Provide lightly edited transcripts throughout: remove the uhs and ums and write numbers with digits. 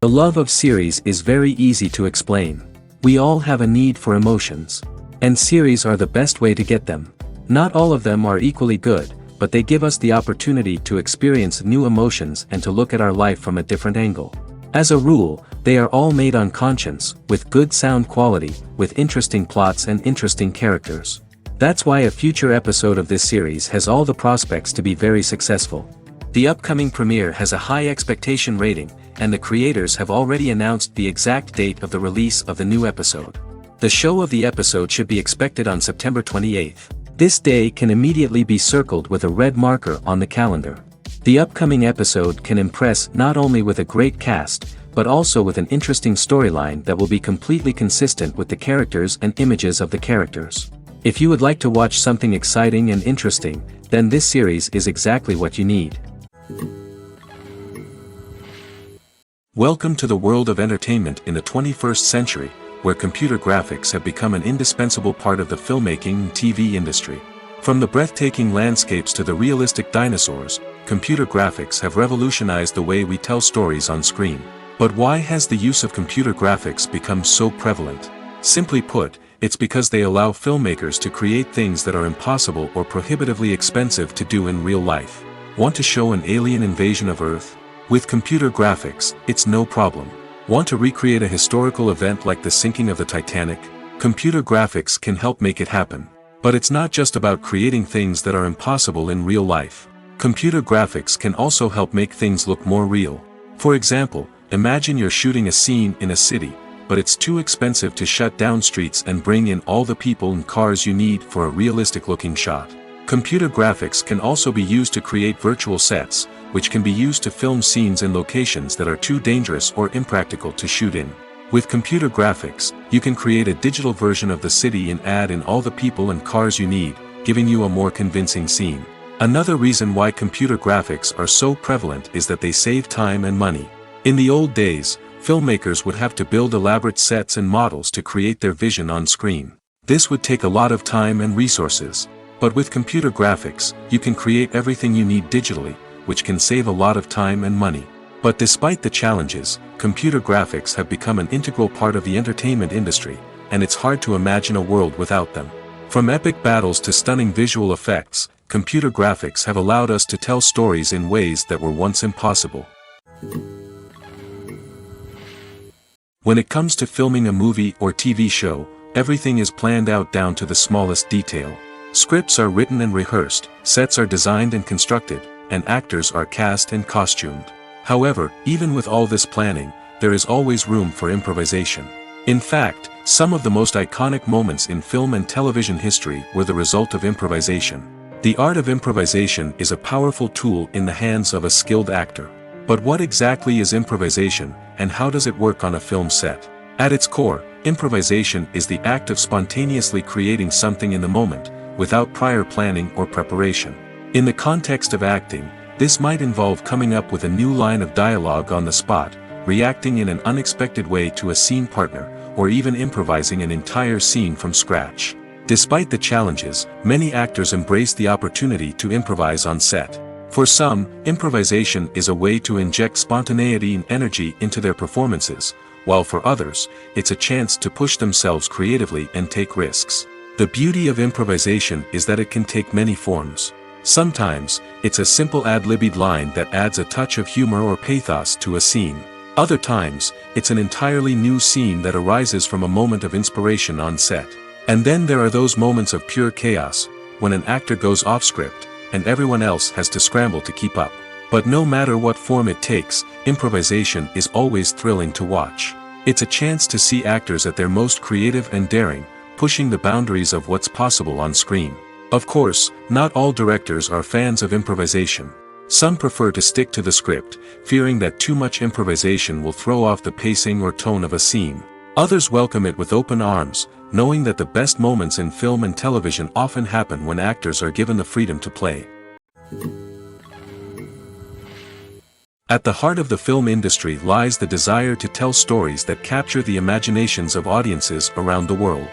The love of series is very easy to explain. We all have a need for emotions. And series are the best way to get them. Not all of them are equally good, but they give us the opportunity to experience new emotions and to look at our life from a different angle. As a rule, they are all made on conscience, with good sound quality, with interesting plots and interesting characters. That's why a future episode of this series has all the prospects to be very successful. The upcoming premiere has a high expectation rating, and the creators have already announced the exact date of the release of the new episode. The show of the episode should be expected on September 28th. This day can immediately be circled with a red marker on the calendar. The upcoming episode can impress not only with a great cast, but also with an interesting storyline that will be completely consistent with the characters and images of the characters. If you would like to watch something exciting and interesting, then this series is exactly what you need. Welcome to the world of entertainment in the 21st century, where computer graphics have become an indispensable part of the filmmaking and TV industry. From the breathtaking landscapes to the realistic dinosaurs, computer graphics have revolutionized the way we tell stories on screen. But why has the use of computer graphics become so prevalent? Simply put, it's because they allow filmmakers to create things that are impossible or prohibitively expensive to do in real life. Want to show an alien invasion of Earth? With computer graphics, it's no problem. Want to recreate a historical event like the sinking of the Titanic? Computer graphics can help make it happen. But it's not just about creating things that are impossible in real life. Computer graphics can also help make things look more real. For example, imagine you're shooting a scene in a city, but it's too expensive to shut down streets and bring in all the people and cars you need for a realistic-looking shot. Computer graphics can also be used to create virtual sets, which can be used to film scenes in locations that are too dangerous or impractical to shoot in. With computer graphics, you can create a digital version of the city and add in all the people and cars you need, giving you a more convincing scene. Another reason why computer graphics are so prevalent is that they save time and money. In the old days, filmmakers would have to build elaborate sets and models to create their vision on screen. This would take a lot of time and resources. But with computer graphics, you can create everything you need digitally, which can save a lot of time and money. But despite the challenges, computer graphics have become an integral part of the entertainment industry, and it's hard to imagine a world without them. From epic battles to stunning visual effects, computer graphics have allowed us to tell stories in ways that were once impossible. When it comes to filming a movie or TV show, everything is planned out down to the smallest detail. Scripts are written and rehearsed, sets are designed and constructed, and actors are cast and costumed. However, even with all this planning, there is always room for improvisation. In fact, some of the most iconic moments in film and television history were the result of improvisation. The art of improvisation is a powerful tool in the hands of a skilled actor. But what exactly is improvisation, and how does it work on a film set? At its core, improvisation is the act of spontaneously creating something in the moment, without prior planning or preparation. In the context of acting, this might involve coming up with a new line of dialogue on the spot, reacting in an unexpected way to a scene partner, or even improvising an entire scene from scratch. Despite the challenges, many actors embrace the opportunity to improvise on set. For some, improvisation is a way to inject spontaneity and energy into their performances, while for others, it's a chance to push themselves creatively and take risks. The beauty of improvisation is that it can take many forms. Sometimes, it's a simple ad-libbed line that adds a touch of humor or pathos to a scene. Other times, it's an entirely new scene that arises from a moment of inspiration on set. And then there are those moments of pure chaos, when an actor goes off script, and everyone else has to scramble to keep up. But no matter what form it takes, improvisation is always thrilling to watch. It's a chance to see actors at their most creative and daring, pushing the boundaries of what's possible on screen. Of course, not all directors are fans of improvisation. Some prefer to stick to the script, fearing that too much improvisation will throw off the pacing or tone of a scene. Others welcome it with open arms, knowing that the best moments in film and television often happen when actors are given the freedom to play. At the heart of the film industry lies the desire to tell stories that capture the imaginations of audiences around the world.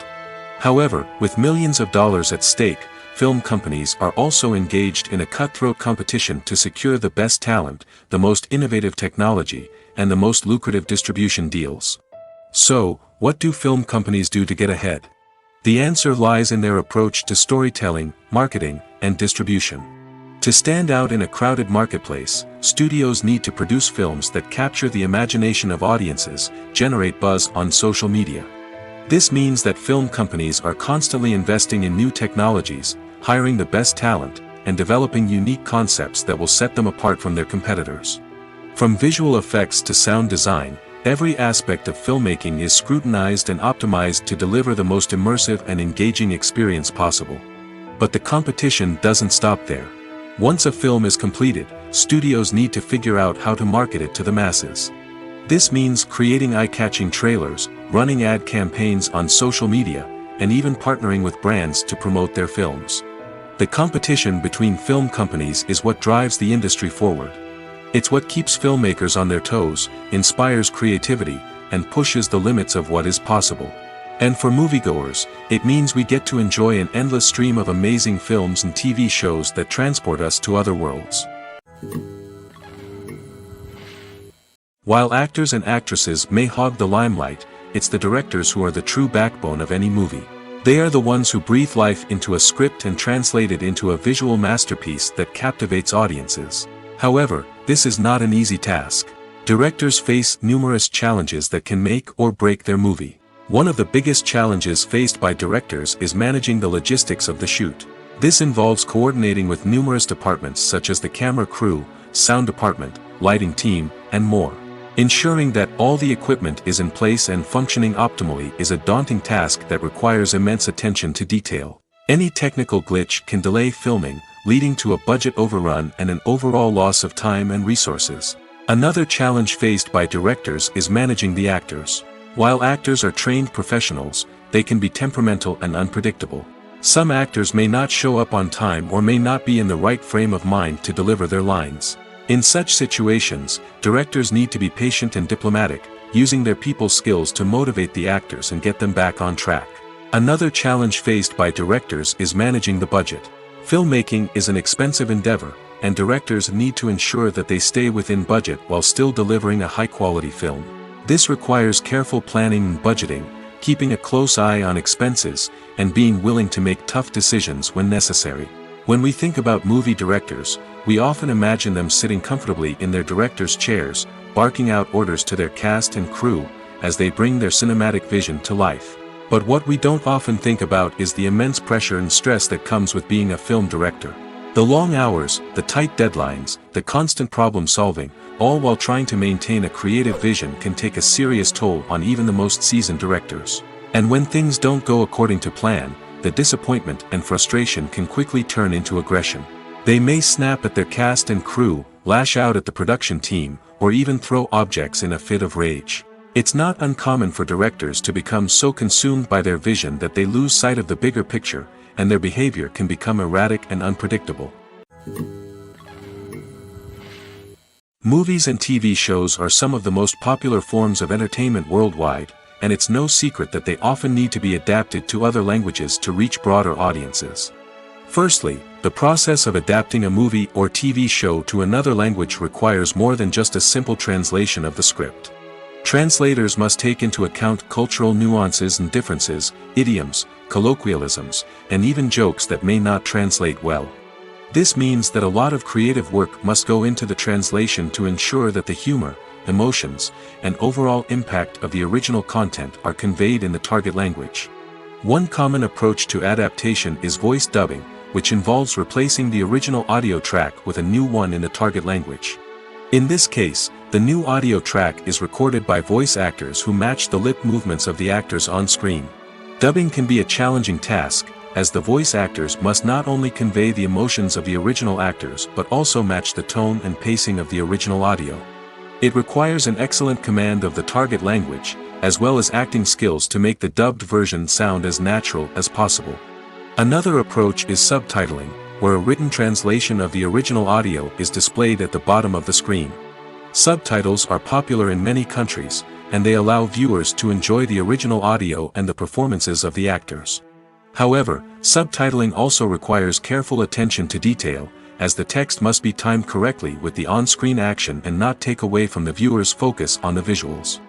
However, with millions of dollars at stake, film companies are also engaged in a cutthroat competition to secure the best talent, the most innovative technology, and the most lucrative distribution deals. So, what do film companies do to get ahead? The answer lies in their approach to storytelling, marketing, and distribution. To stand out in a crowded marketplace, studios need to produce films that capture the imagination of audiences, generate buzz on social media. This means that film companies are constantly investing in new technologies, hiring the best talent, and developing unique concepts that will set them apart from their competitors. From visual effects to sound design, every aspect of filmmaking is scrutinized and optimized to deliver the most immersive and engaging experience possible. But the competition doesn't stop there. Once a film is completed, studios need to figure out how to market it to the masses. This means creating eye-catching trailers, running ad campaigns on social media, and even partnering with brands to promote their films. The competition between film companies is what drives the industry forward. It's what keeps filmmakers on their toes, inspires creativity, and pushes the limits of what is possible. And for moviegoers, it means we get to enjoy an endless stream of amazing films and TV shows that transport us to other worlds. While actors and actresses may hog the limelight, it's the directors who are the true backbone of any movie. They are the ones who breathe life into a script and translate it into a visual masterpiece that captivates audiences. However, this is not an easy task. Directors face numerous challenges that can make or break their movie. One of the biggest challenges faced by directors is managing the logistics of the shoot. This involves coordinating with numerous departments such as the camera crew, sound department, lighting team, and more. Ensuring that all the equipment is in place and functioning optimally is a daunting task that requires immense attention to detail. Any technical glitch can delay filming, leading to a budget overrun and an overall loss of time and resources. Another challenge faced by directors is managing the actors. While actors are trained professionals, they can be temperamental and unpredictable. Some actors may not show up on time or may not be in the right frame of mind to deliver their lines. In such situations, directors need to be patient and diplomatic, using their people skills to motivate the actors and get them back on track. Another challenge faced by directors is managing the budget. Filmmaking is an expensive endeavor, and directors need to ensure that they stay within budget while still delivering a high-quality film. This requires careful planning and budgeting, keeping a close eye on expenses, and being willing to make tough decisions when necessary. When we think about movie directors, we often imagine them sitting comfortably in their director's chairs, barking out orders to their cast and crew, as they bring their cinematic vision to life. But what we don't often think about is the immense pressure and stress that comes with being a film director. The long hours, the tight deadlines, the constant problem solving, all while trying to maintain a creative vision can take a serious toll on even the most seasoned directors. And when things don't go according to plan, the disappointment and frustration can quickly turn into aggression. They may snap at their cast and crew, lash out at the production team, or even throw objects in a fit of rage. It's not uncommon for directors to become so consumed by their vision that they lose sight of the bigger picture, and their behavior can become erratic and unpredictable. Movies and TV shows are some of the most popular forms of entertainment worldwide, and it's no secret that they often need to be adapted to other languages to reach broader audiences. Firstly, the process of adapting a movie or TV show to another language requires more than just a simple translation of the script. Translators must take into account cultural nuances and differences, idioms, colloquialisms, and even jokes that may not translate well. This means that a lot of creative work must go into the translation to ensure that the humor, emotions, and overall impact of the original content are conveyed in the target language. One common approach to adaptation is voice dubbing, which involves replacing the original audio track with a new one in the target language. In this case, the new audio track is recorded by voice actors who match the lip movements of the actors on screen. Dubbing can be a challenging task, as the voice actors must not only convey the emotions of the original actors but also match the tone and pacing of the original audio. It requires an excellent command of the target language, as well as acting skills to make the dubbed version sound as natural as possible. Another approach is subtitling, where a written translation of the original audio is displayed at the bottom of the screen. Subtitles are popular in many countries, and they allow viewers to enjoy the original audio and the performances of the actors. However, subtitling also requires careful attention to detail, as the text must be timed correctly with the on-screen action and not take away from the viewer's focus on the visuals.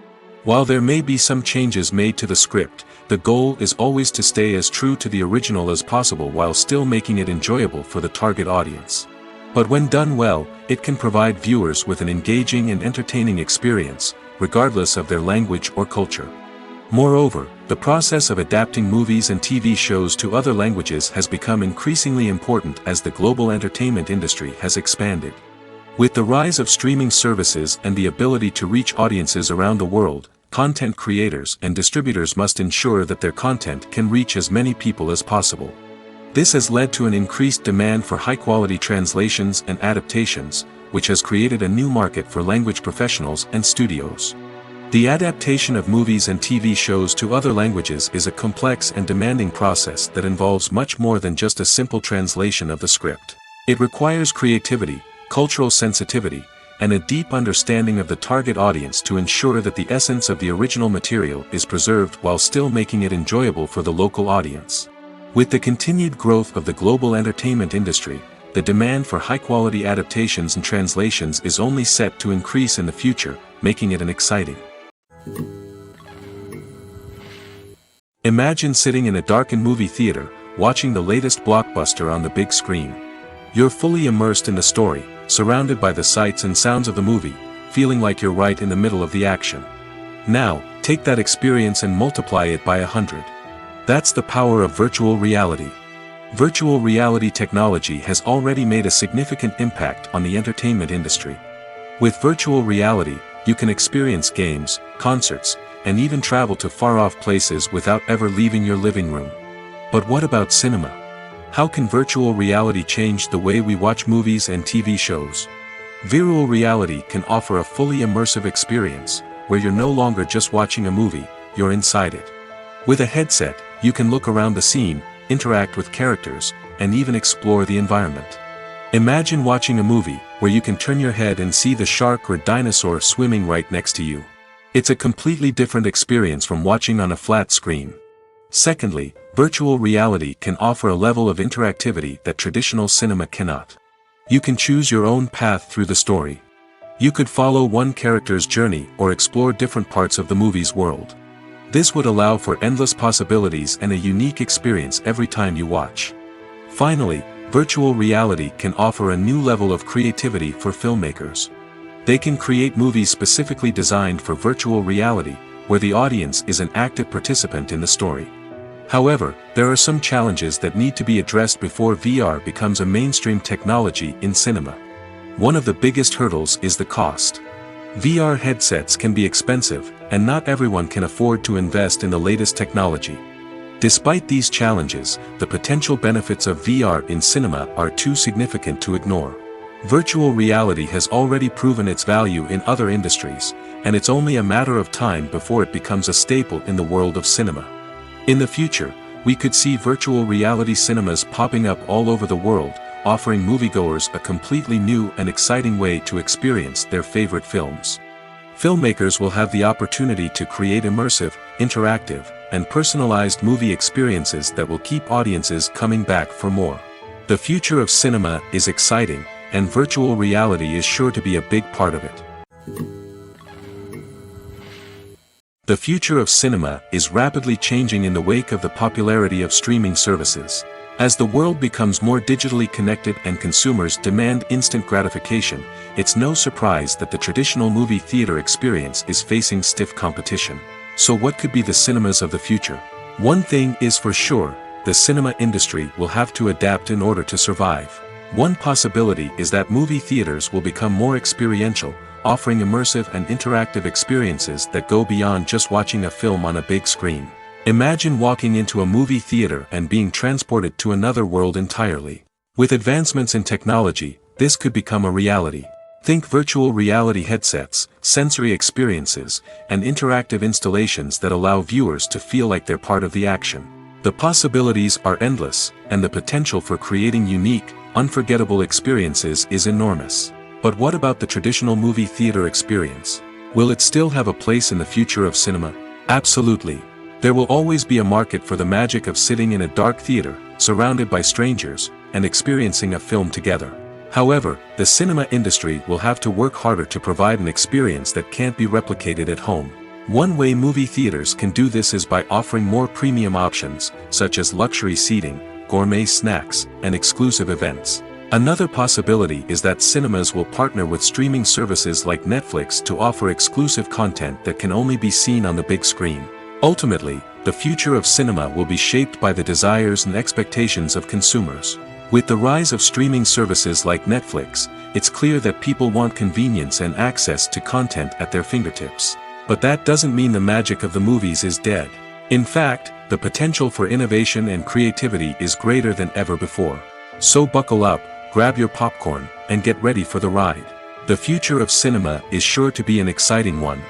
While there may be some changes made to the script, the goal is always to stay as true to the original as possible while still making it enjoyable for the target audience. But when done well, it can provide viewers with an engaging and entertaining experience, regardless of their language or culture. Moreover, the process of adapting movies and TV shows to other languages has become increasingly important as the global entertainment industry has expanded. With the rise of streaming services and the ability to reach audiences around the world, content creators and distributors must ensure that their content can reach as many people as possible. This has led to an increased demand for high-quality translations and adaptations, which has created a new market for language professionals and studios. The adaptation of movies and TV shows to other languages is a complex and demanding process that involves much more than just a simple translation of the script. It requires creativity, cultural sensitivity, and a deep understanding of the target audience to ensure that the essence of the original material is preserved while still making it enjoyable for the local audience. With the continued growth of the global entertainment industry, the demand for high-quality adaptations and translations is only set to increase in the future, making it exciting. Imagine sitting in a darkened movie theater, watching the latest blockbuster on the big screen. You're fully immersed in the story, surrounded by the sights and sounds of the movie, feeling like you're right in the middle of the action. Now, take that experience and multiply it by 100. That's the power of virtual reality. Virtual reality technology has already made a significant impact on the entertainment industry. With virtual reality, you can experience games, concerts, and even travel to far-off places without ever leaving your living room. But what about cinema? How can virtual reality change the way we watch movies and TV shows? Virtual reality can offer a fully immersive experience, where you're no longer just watching a movie, you're inside it. With a headset, you can look around the scene, interact with characters, and even explore the environment. Imagine watching a movie, where you can turn your head and see the shark or dinosaur swimming right next to you. It's a completely different experience from watching on a flat screen. Secondly, virtual reality can offer a level of interactivity that traditional cinema cannot. You can choose your own path through the story. You could follow one character's journey or explore different parts of the movie's world. This would allow for endless possibilities and a unique experience every time you watch. Finally, virtual reality can offer a new level of creativity for filmmakers. They can create movies specifically designed for virtual reality, where the audience is an active participant in the story. However, there are some challenges that need to be addressed before VR becomes a mainstream technology in cinema. One of the biggest hurdles is the cost. VR headsets can be expensive, and not everyone can afford to invest in the latest technology. Despite these challenges, the potential benefits of VR in cinema are too significant to ignore. Virtual reality has already proven its value in other industries, and it's only a matter of time before it becomes a staple in the world of cinema. In the future, we could see virtual reality cinemas popping up all over the world, offering moviegoers a completely new and exciting way to experience their favorite films. Filmmakers will have the opportunity to create immersive, interactive, and personalized movie experiences that will keep audiences coming back for more. The future of cinema is exciting, and virtual reality is sure to be a big part of it. The future of cinema is rapidly changing in the wake of the popularity of streaming services. As the world becomes more digitally connected and consumers demand instant gratification, it's no surprise that the traditional movie theater experience is facing stiff competition. So what could be the cinemas of the future? One thing is for sure, the cinema industry will have to adapt in order to survive. One possibility is that movie theaters will become more experiential, offering immersive and interactive experiences that go beyond just watching a film on a big screen. Imagine walking into a movie theater and being transported to another world entirely. With advancements in technology, this could become a reality. Think virtual reality headsets, sensory experiences, and interactive installations that allow viewers to feel like they're part of the action. The possibilities are endless, and the potential for creating unique, unforgettable experiences is enormous. But what about the traditional movie theater experience? Will it still have a place in the future of cinema? Absolutely. There will always be a market for the magic of sitting in a dark theater, surrounded by strangers, and experiencing a film together. However, the cinema industry will have to work harder to provide an experience that can't be replicated at home. One way movie theaters can do this is by offering more premium options, such as luxury seating, gourmet snacks, and exclusive events. Another possibility is that cinemas will partner with streaming services like Netflix to offer exclusive content that can only be seen on the big screen. Ultimately, the future of cinema will be shaped by the desires and expectations of consumers. With the rise of streaming services like Netflix, it's clear that people want convenience and access to content at their fingertips. But that doesn't mean the magic of the movies is dead. In fact, the potential for innovation and creativity is greater than ever before. So buckle up, grab your popcorn, and get ready for the ride. The future of cinema is sure to be an exciting one.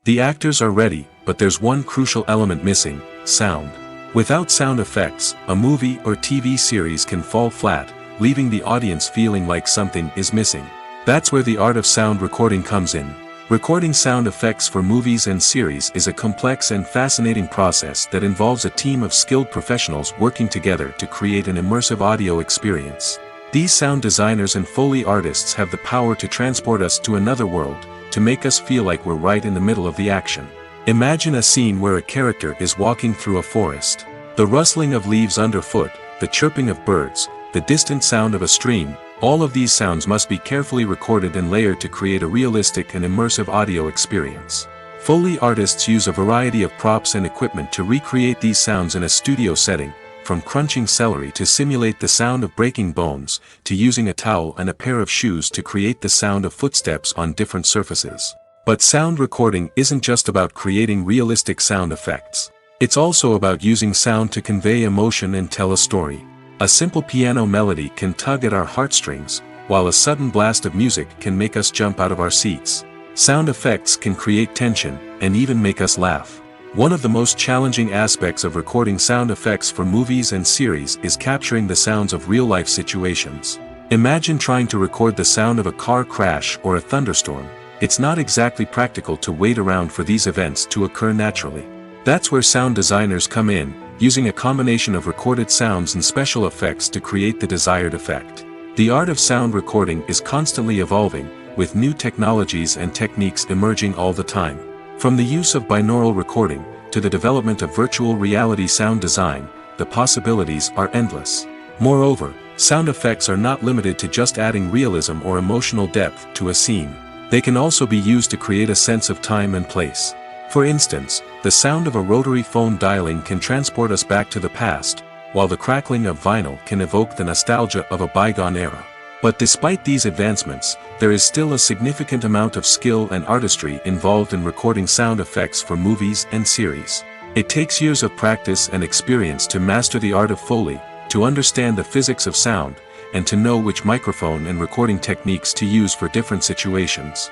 The actors are ready, but there's one crucial element missing: sound. Without sound effects, a movie or TV series can fall flat, leaving the audience feeling like something is missing. That's where the art of sound recording comes in. Recording sound effects for movies and series is a complex and fascinating process that involves a team of skilled professionals working together to create an immersive audio experience. These sound designers and Foley artists have the power to transport us to another world, to make us feel like we're right in the middle of the action. Imagine a scene where a character is walking through a forest. The rustling of leaves underfoot, the chirping of birds, the distant sound of a stream, all of these sounds must be carefully recorded and layered to create a realistic and immersive audio experience. Foley artists use a variety of props and equipment to recreate these sounds in a studio setting, from crunching celery to simulate the sound of breaking bones, to using a towel and a pair of shoes to create the sound of footsteps on different surfaces. But sound recording isn't just about creating realistic sound effects. It's also about using sound to convey emotion and tell a story. A simple piano melody can tug at our heartstrings, while a sudden blast of music can make us jump out of our seats. Sound effects can create tension, and even make us laugh. One of the most challenging aspects of recording sound effects for movies and series is capturing the sounds of real-life situations. Imagine trying to record the sound of a car crash or a thunderstorm. It's not exactly practical to wait around for these events to occur naturally. That's where sound designers come in, using a combination of recorded sounds and special effects to create the desired effect. The art of sound recording is constantly evolving, with new technologies and techniques emerging all the time. From the use of binaural recording, to the development of virtual reality sound design, the possibilities are endless. Moreover, sound effects are not limited to just adding realism or emotional depth to a scene. They can also be used to create a sense of time and place. For instance, the sound of a rotary phone dialing can transport us back to the past, while the crackling of vinyl can evoke the nostalgia of a bygone era. But despite these advancements, there is still a significant amount of skill and artistry involved in recording sound effects for movies and series. It takes years of practice and experience to master the art of Foley, to understand the physics of sound, and to know which microphone and recording techniques to use for different situations.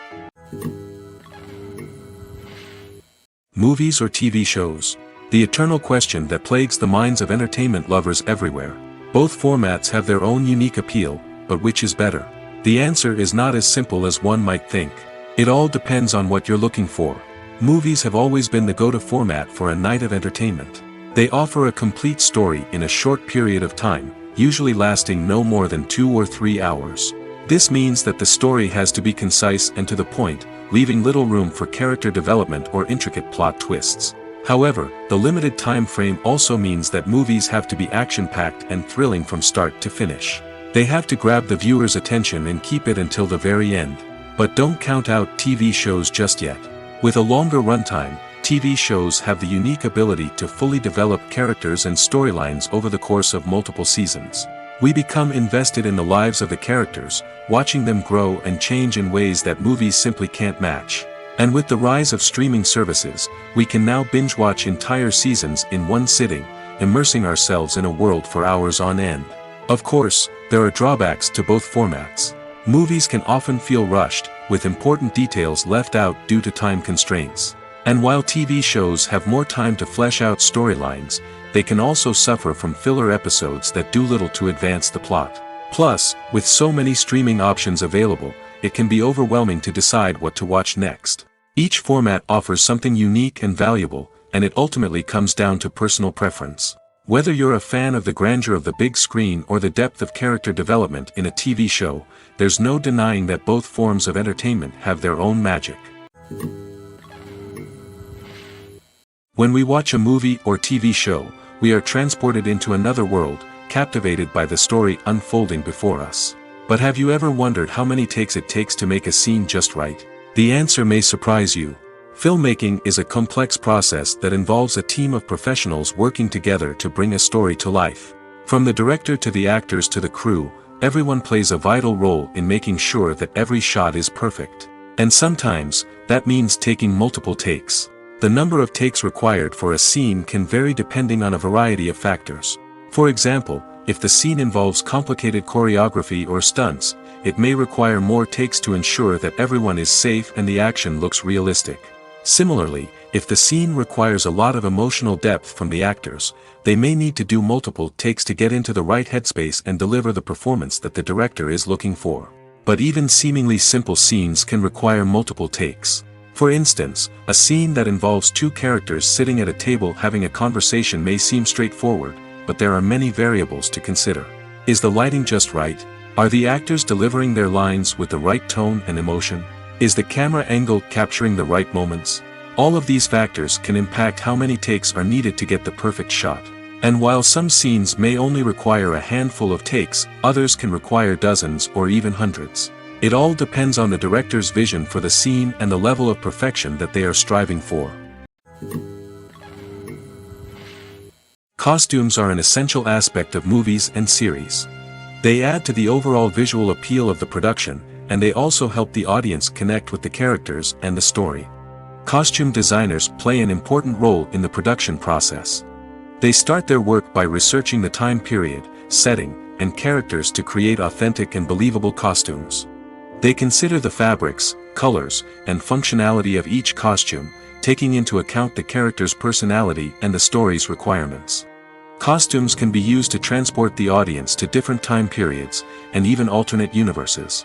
Movies or TV shows? The eternal question that plagues the minds of entertainment lovers everywhere. Both formats have their own unique appeal, but which is better? The answer is not as simple as one might think. It all depends on what you're looking for. Movies have always been the go-to format for a night of entertainment. They offer a complete story in a short period of time, usually lasting no more than 2 or 3 hours. This means that the story has to be concise and to the point, leaving little room for character development or intricate plot twists. However, the limited time frame also means that movies have to be action-packed and thrilling from start to finish. They have to grab the viewer's attention and keep it until the very end. But don't count out TV shows just yet. With a longer runtime, TV shows have the unique ability to fully develop characters and storylines over the course of multiple seasons. We become invested in the lives of the characters, watching them grow and change in ways that movies simply can't match. And with the rise of streaming services, we can now binge-watch entire seasons in one sitting, immersing ourselves in a world for hours on end. Of course, there are drawbacks to both formats. Movies can often feel rushed, with important details left out due to time constraints. And while TV shows have more time to flesh out storylines, they can also suffer from filler episodes that do little to advance the plot. Plus, with so many streaming options available, it can be overwhelming to decide what to watch next. Each format offers something unique and valuable, and it ultimately comes down to personal preference. Whether you're a fan of the grandeur of the big screen or the depth of character development in a TV show, there's no denying that both forms of entertainment have their own magic. When we watch a movie or TV show, we are transported into another world, captivated by the story unfolding before us. But have you ever wondered how many takes it takes to make a scene just right? The answer may surprise you. Filmmaking is a complex process that involves a team of professionals working together to bring a story to life. From the director to the actors to the crew, everyone plays a vital role in making sure that every shot is perfect. And sometimes, that means taking multiple takes. The number of takes required for a scene can vary depending on a variety of factors. For example, if the scene involves complicated choreography or stunts, it may require more takes to ensure that everyone is safe and the action looks realistic. Similarly, if the scene requires a lot of emotional depth from the actors, they may need to do multiple takes to get into the right headspace and deliver the performance that the director is looking for. But even seemingly simple scenes can require multiple takes. For instance, a scene that involves two characters sitting at a table having a conversation may seem straightforward, but there are many variables to consider. Is the lighting just right? Are the actors delivering their lines with the right tone and emotion? Is the camera angle capturing the right moments? All of these factors can impact how many takes are needed to get the perfect shot. And while some scenes may only require a handful of takes, others can require dozens or even hundreds. It all depends on the director's vision for the scene and the level of perfection that they are striving for. Costumes are an essential aspect of movies and series. They add to the overall visual appeal of the production, and they also help the audience connect with the characters and the story. Costume designers play an important role in the production process. They start their work by researching the time period, setting, and characters to create authentic and believable costumes. They consider the fabrics, colors, and functionality of each costume, taking into account the character's personality and the story's requirements. Costumes can be used to transport the audience to different time periods, and even alternate universes.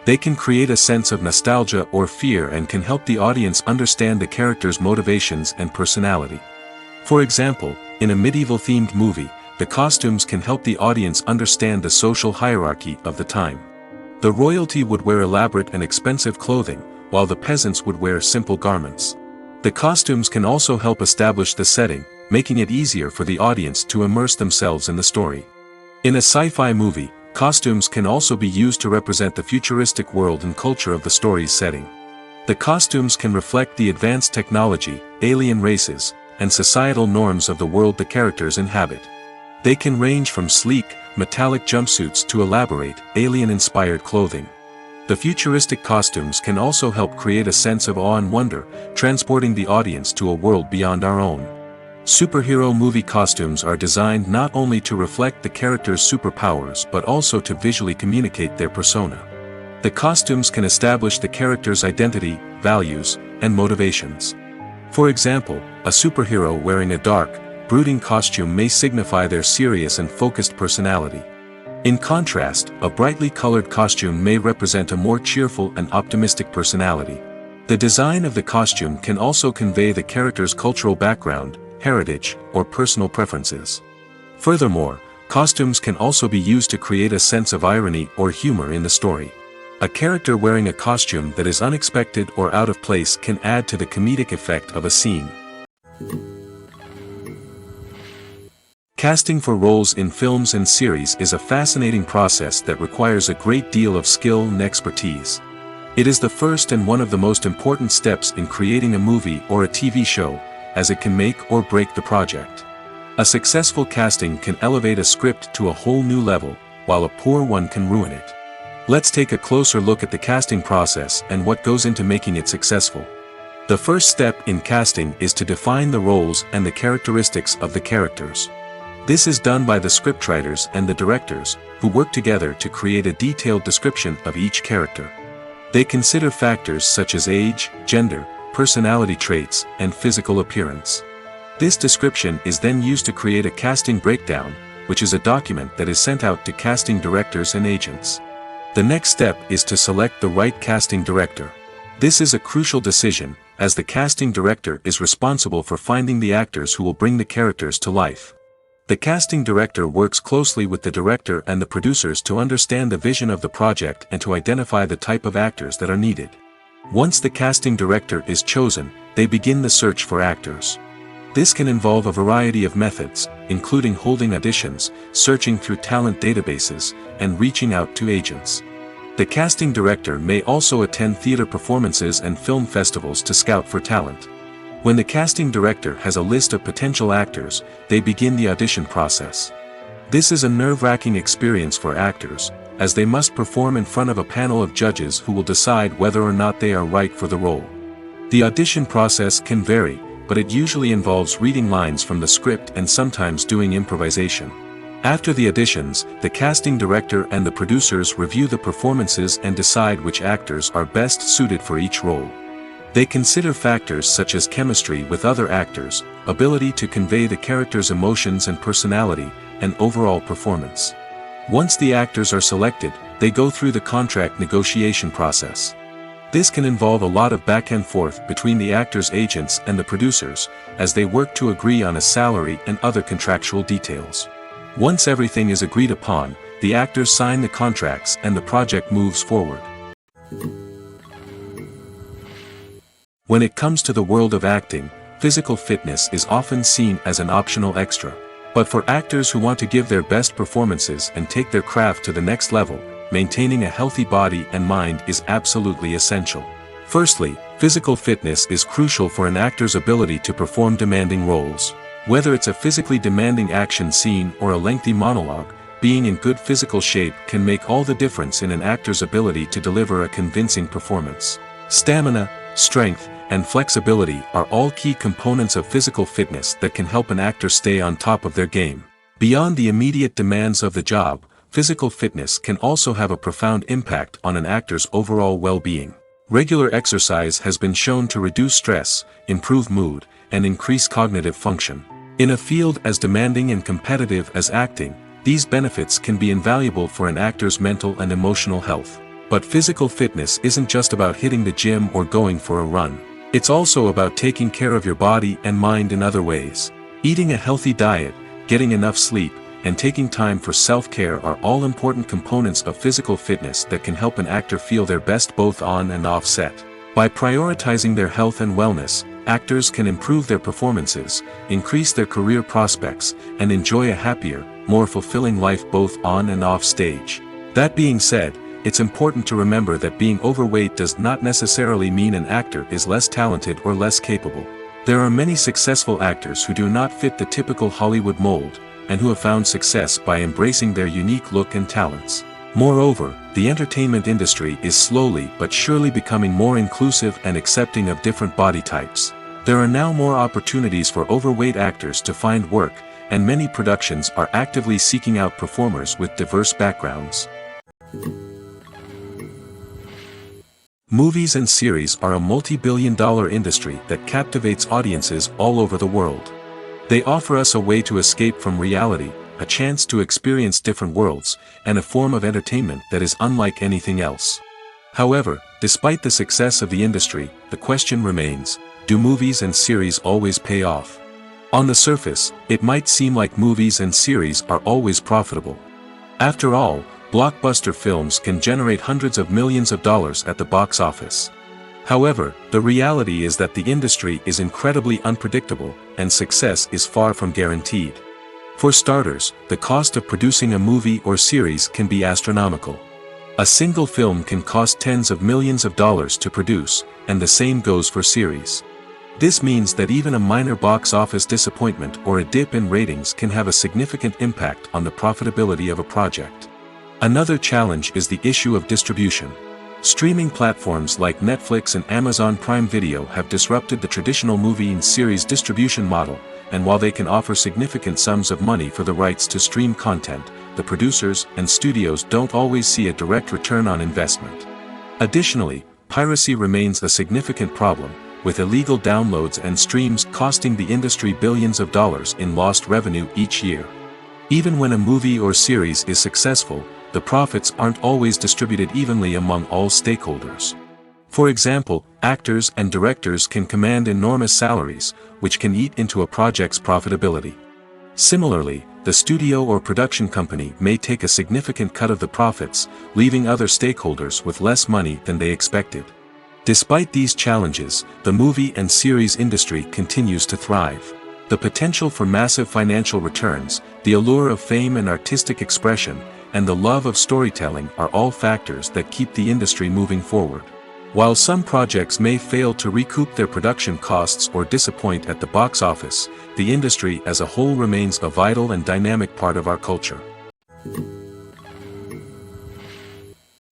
They can create a sense of nostalgia or fear and can help the audience understand the character's motivations and personality. For example, in a medieval-themed movie, the costumes can help the audience understand the social hierarchy of the time. The royalty would wear elaborate and expensive clothing, while the peasants would wear simple garments. The costumes can also help establish the setting, making it easier for the audience to immerse themselves in the story. In a sci-fi movie, costumes can also be used to represent the futuristic world and culture of the story's setting. The costumes can reflect the advanced technology, alien races, and societal norms of the world the characters inhabit. They can range from sleek, metallic jumpsuits to elaborate, alien-inspired clothing. The futuristic costumes can also help create a sense of awe and wonder, transporting the audience to a world beyond our own. Superhero movie costumes are designed not only to reflect the character's superpowers but also to visually communicate their persona. The costumes can establish the character's identity, values, and motivations. For example, a superhero wearing a dark, brooding costume may signify their serious and focused personality. In contrast, a brightly colored costume may represent a more cheerful and optimistic personality. The design of the costume can also convey the character's cultural background, heritage, or personal preferences. Furthermore, costumes can also be used to create a sense of irony or humor in the story. A character wearing a costume that is unexpected or out of place can add to the comedic effect of a scene. Casting for roles in films and series is a fascinating process that requires a great deal of skill and expertise. It is the first and one of the most important steps in creating a movie or a TV show, as it can make or break the project. A successful casting can elevate a script to a whole new level, while a poor one can ruin it. Let's take a closer look at the casting process and what goes into making it successful. The first step in casting is to define the roles and the characteristics of the characters. This is done by the scriptwriters and the directors, who work together to create a detailed description of each character. They consider factors such as age, gender, personality traits, and physical appearance. This description is then used to create a casting breakdown, which is a document that is sent out to casting directors and agents. The next step is to select the right casting director. This is a crucial decision, as the casting director is responsible for finding the actors who will bring the characters to life. The casting director works closely with the director and the producers to understand the vision of the project and to identify the type of actors that are needed. Once the casting director is chosen, they begin the search for actors. This can involve a variety of methods, including holding auditions, searching through talent databases, and reaching out to agents. The casting director may also attend theater performances and film festivals to scout for talent. When the casting director has a list of potential actors, they begin the audition process. This is a nerve-wracking experience for actors, as they must perform in front of a panel of judges who will decide whether or not they are right for the role. The audition process can vary, but it usually involves reading lines from the script and sometimes doing improvisation. After the auditions, the casting director and the producers review the performances and decide which actors are best suited for each role. They consider factors such as chemistry with other actors, ability to convey the character's emotions and personality, and overall performance. Once the actors are selected, they go through the contract negotiation process. This can involve a lot of back and forth between the actors' agents and the producers, as they work to agree on a salary and other contractual details. Once everything is agreed upon, the actors sign the contracts and the project moves forward. When it comes to the world of acting, physical fitness is often seen as an optional extra. But for actors who want to give their best performances and take their craft to the next level, maintaining a healthy body and mind is absolutely essential. Firstly, physical fitness is crucial for an actor's ability to perform demanding roles. Whether it's a physically demanding action scene or a lengthy monologue, being in good physical shape can make all the difference in an actor's ability to deliver a convincing performance. Stamina, strength, and flexibility are all key components of physical fitness that can help an actor stay on top of their game. Beyond the immediate demands of the job, physical fitness can also have a profound impact on an actor's overall well-being. Regular exercise has been shown to reduce stress, improve mood, and increase cognitive function. In a field as demanding and competitive as acting, these benefits can be invaluable for an actor's mental and emotional health. But physical fitness isn't just about hitting the gym or going for a run. It's also about taking care of your body and mind in other ways. Eating a healthy diet, getting enough sleep, and taking time for self-care are all important components of physical fitness that can help an actor feel their best both on and off set. By prioritizing their health and wellness, actors can improve their performances, increase their career prospects, and enjoy a happier, more fulfilling life both on and off stage. That being said, it's important to remember that being overweight does not necessarily mean an actor is less talented or less capable. There are many successful actors who do not fit the typical Hollywood mold, and who have found success by embracing their unique look and talents. Moreover, the entertainment industry is slowly but surely becoming more inclusive and accepting of different body types. There are now more opportunities for overweight actors to find work, and many productions are actively seeking out performers with diverse backgrounds. Movies and series are a multi-billion-dollar industry that captivates audiences all over the world. They offer us a way to escape from reality, a chance to experience different worlds, and a form of entertainment that is unlike anything else. However, despite the success of the industry, the question remains, do movies and series always pay off? On the surface, it might seem like movies and series are always profitable. After all, blockbuster films can generate hundreds of millions of dollars at the box office. However, the reality is that the industry is incredibly unpredictable, and success is far from guaranteed. For starters, the cost of producing a movie or series can be astronomical. A single film can cost tens of millions of dollars to produce, and the same goes for series. This means that even a minor box office disappointment or a dip in ratings can have a significant impact on the profitability of a project. Another challenge is the issue of distribution. Streaming platforms like Netflix and Amazon Prime Video have disrupted the traditional movie and series distribution model, and while they can offer significant sums of money for the rights to stream content, the producers and studios don't always see a direct return on investment. Additionally, piracy remains a significant problem, with illegal downloads and streams costing the industry billions of dollars in lost revenue each year. Even when a movie or series is successful, the profits aren't always distributed evenly among all stakeholders. For example, actors and directors can command enormous salaries, which can eat into a project's profitability. Similarly, the studio or production company may take a significant cut of the profits, leaving other stakeholders with less money than they expected. Despite these challenges, the movie and series industry continues to thrive. The potential for massive financial returns, the allure of fame and artistic expression, and the love of storytelling are all factors that keep the industry moving forward. While some projects may fail to recoup their production costs or disappoint at the box office, the industry as a whole remains a vital and dynamic part of our culture.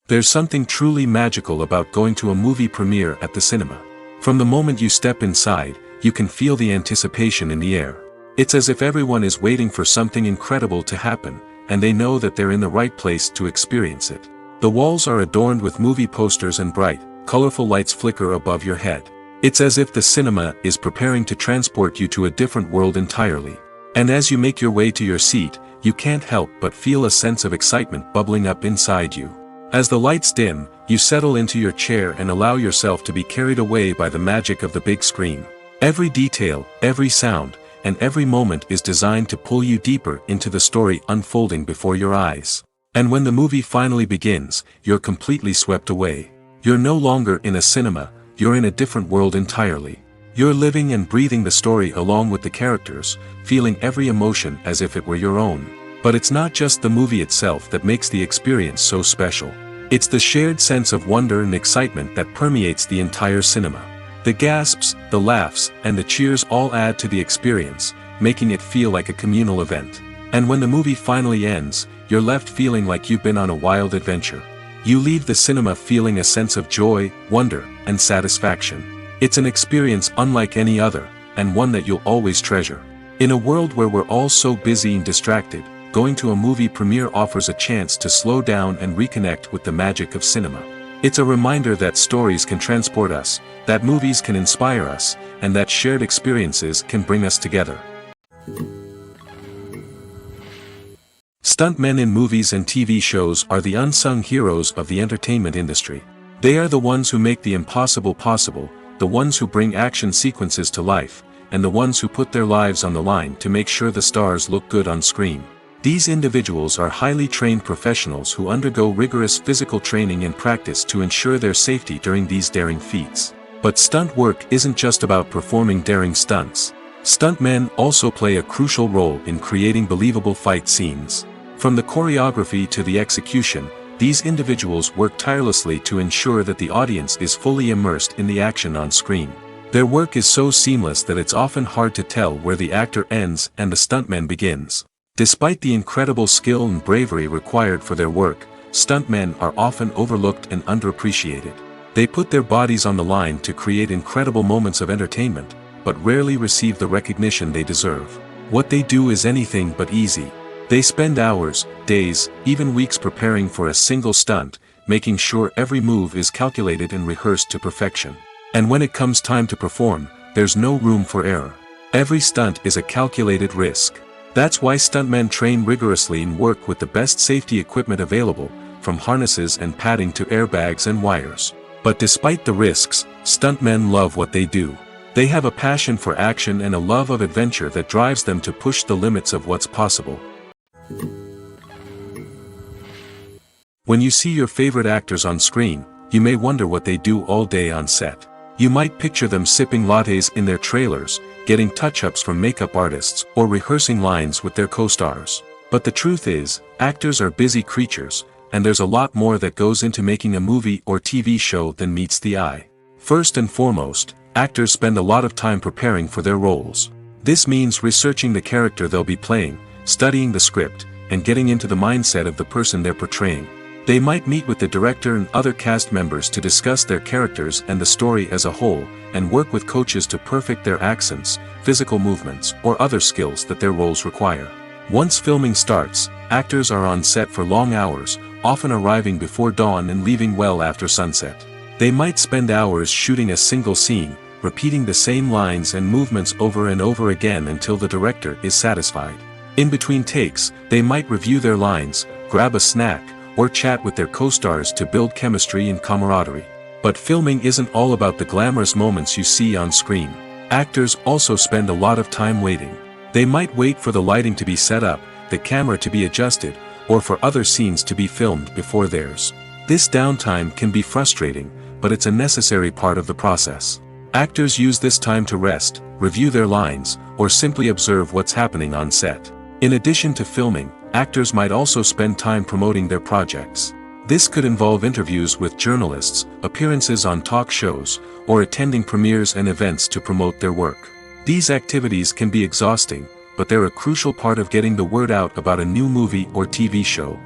There's something truly magical about going to a movie premiere at the cinema. From the moment you step inside, you can feel the anticipation in the air. It's as if everyone is waiting for something incredible to happen, and they know that they're in the right place to experience it. The walls are adorned with movie posters and bright, colorful lights flicker above your head. It's as if the cinema is preparing to transport you to a different world entirely. And as you make your way to your seat, you can't help but feel a sense of excitement bubbling up inside you. As the lights dim, you settle into your chair and allow yourself to be carried away by the magic of the big screen. Every detail, every sound, and every moment is designed to pull you deeper into the story unfolding before your eyes. And when the movie finally begins, you're completely swept away. You're no longer in a cinema, you're in a different world entirely. You're living and breathing the story along with the characters, feeling every emotion as if it were your own. But it's not just the movie itself that makes the experience so special. It's the shared sense of wonder and excitement that permeates the entire cinema. The gasps, the laughs, and the cheers all add to the experience, making it feel like a communal event. And when the movie finally ends, you're left feeling like you've been on a wild adventure. You leave the cinema feeling a sense of joy, wonder, and satisfaction. It's an experience unlike any other, and one that you'll always treasure. In a world where we're all so busy and distracted, going to a movie premiere offers a chance to slow down and reconnect with the magic of cinema. It's a reminder that stories can transport us, that movies can inspire us, and that shared experiences can bring us together. Stuntmen in movies and TV shows are the unsung heroes of the entertainment industry. They are the ones who make the impossible possible, the ones who bring action sequences to life, and the ones who put their lives on the line to make sure the stars look good on screen. These individuals are highly trained professionals who undergo rigorous physical training and practice to ensure their safety during these daring feats. But stunt work isn't just about performing daring stunts. Stuntmen also play a crucial role in creating believable fight scenes. From the choreography to the execution, these individuals work tirelessly to ensure that the audience is fully immersed in the action on screen. Their work is so seamless that it's often hard to tell where the actor ends and the stuntman begins. Despite the incredible skill and bravery required for their work, stuntmen are often overlooked and underappreciated. They put their bodies on the line to create incredible moments of entertainment, but rarely receive the recognition they deserve. What they do is anything but easy. They spend hours, days, even weeks preparing for a single stunt, making sure every move is calculated and rehearsed to perfection. And when it comes time to perform, there's no room for error. Every stunt is a calculated risk. That's why stuntmen train rigorously and work with the best safety equipment available, from harnesses and padding to airbags and wires. But despite the risks, stuntmen love what they do. They have a passion for action and a love of adventure that drives them to push the limits of what's possible. When you see your favorite actors on screen, you may wonder what they do all day on set. You might picture them sipping lattes in their trailers, getting touch-ups from makeup artists, or rehearsing lines with their co-stars. But the truth is, actors are busy creatures, and there's a lot more that goes into making a movie or TV show than meets the eye. First and foremost, actors spend a lot of time preparing for their roles. This means researching the character they'll be playing, studying the script, and getting into the mindset of the person they're portraying. They might meet with the director and other cast members to discuss their characters and the story as a whole, and work with coaches to perfect their accents, physical movements, or other skills that their roles require. Once filming starts, actors are on set for long hours, often arriving before dawn and leaving well after sunset. They might spend hours shooting a single scene, repeating the same lines and movements over and over again until the director is satisfied. In between takes, they might review their lines, grab a snack, or chat with their co-stars to build chemistry and camaraderie. But filming isn't all about the glamorous moments you see on screen. Actors also spend a lot of time waiting. They might wait for the lighting to be set up, the camera to be adjusted, or for other scenes to be filmed before theirs. This downtime can be frustrating, but it's a necessary part of the process. Actors use this time to rest, review their lines, or simply observe what's happening on set. In addition to filming, actors might also spend time promoting their projects. This could involve interviews with journalists, appearances on talk shows, or attending premieres and events to promote their work. These activities can be exhausting, but they're a crucial part of getting the word out about a new movie or TV show.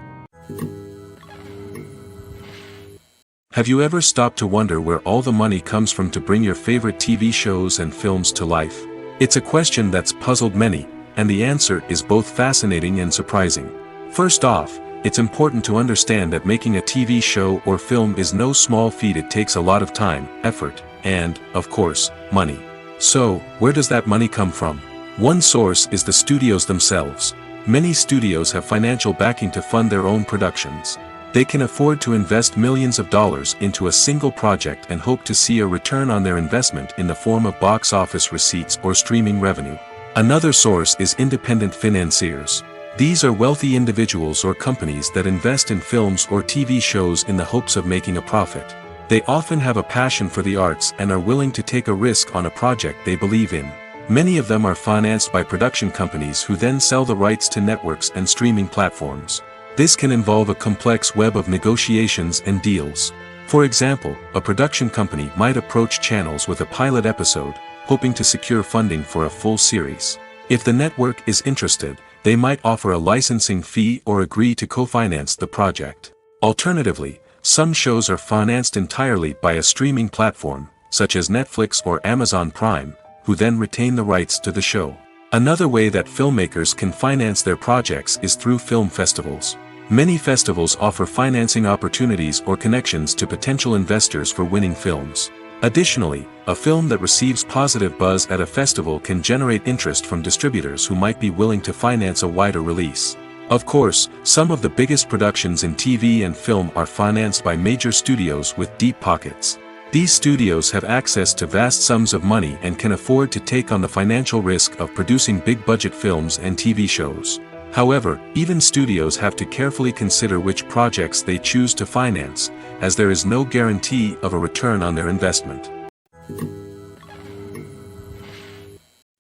Have you ever stopped to wonder where all the money comes from to bring your favorite TV shows and films to life? It's a question that's puzzled many, and the answer is both fascinating and surprising. First off, it's important to understand that making a TV show or film is no small feat. It takes a lot of time, effort, and, of course, money. So, where does that money come from? One source is the studios themselves. Many studios have financial backing to fund their own productions. They can afford to invest millions of dollars into a single project and hope to see a return on their investment in the form of box office receipts or streaming revenue. Another source is independent financiers. These are wealthy individuals or companies that invest in films or TV shows in the hopes of making a profit. They often have a passion for the arts and are willing to take a risk on a project they believe in. Many of them are financed by production companies who then sell the rights to networks and streaming platforms. This can involve a complex web of negotiations and deals. For example, a production company might approach channels with a pilot episode, hoping to secure funding for a full series. If the network is interested, they might offer a licensing fee or agree to co-finance the project. Alternatively, some shows are financed entirely by a streaming platform, such as Netflix or Amazon Prime, who then retain the rights to the show. Another way that filmmakers can finance their projects is through film festivals. Many festivals offer financing opportunities or connections to potential investors for winning films. Additionally, a film that receives positive buzz at a festival can generate interest from distributors who might be willing to finance a wider release. Of course, some of the biggest productions in TV and film are financed by major studios with deep pockets. These studios have access to vast sums of money and can afford to take on the financial risk of producing big-budget films and TV shows. However, even studios have to carefully consider which projects they choose to finance, as there is no guarantee of a return on their investment.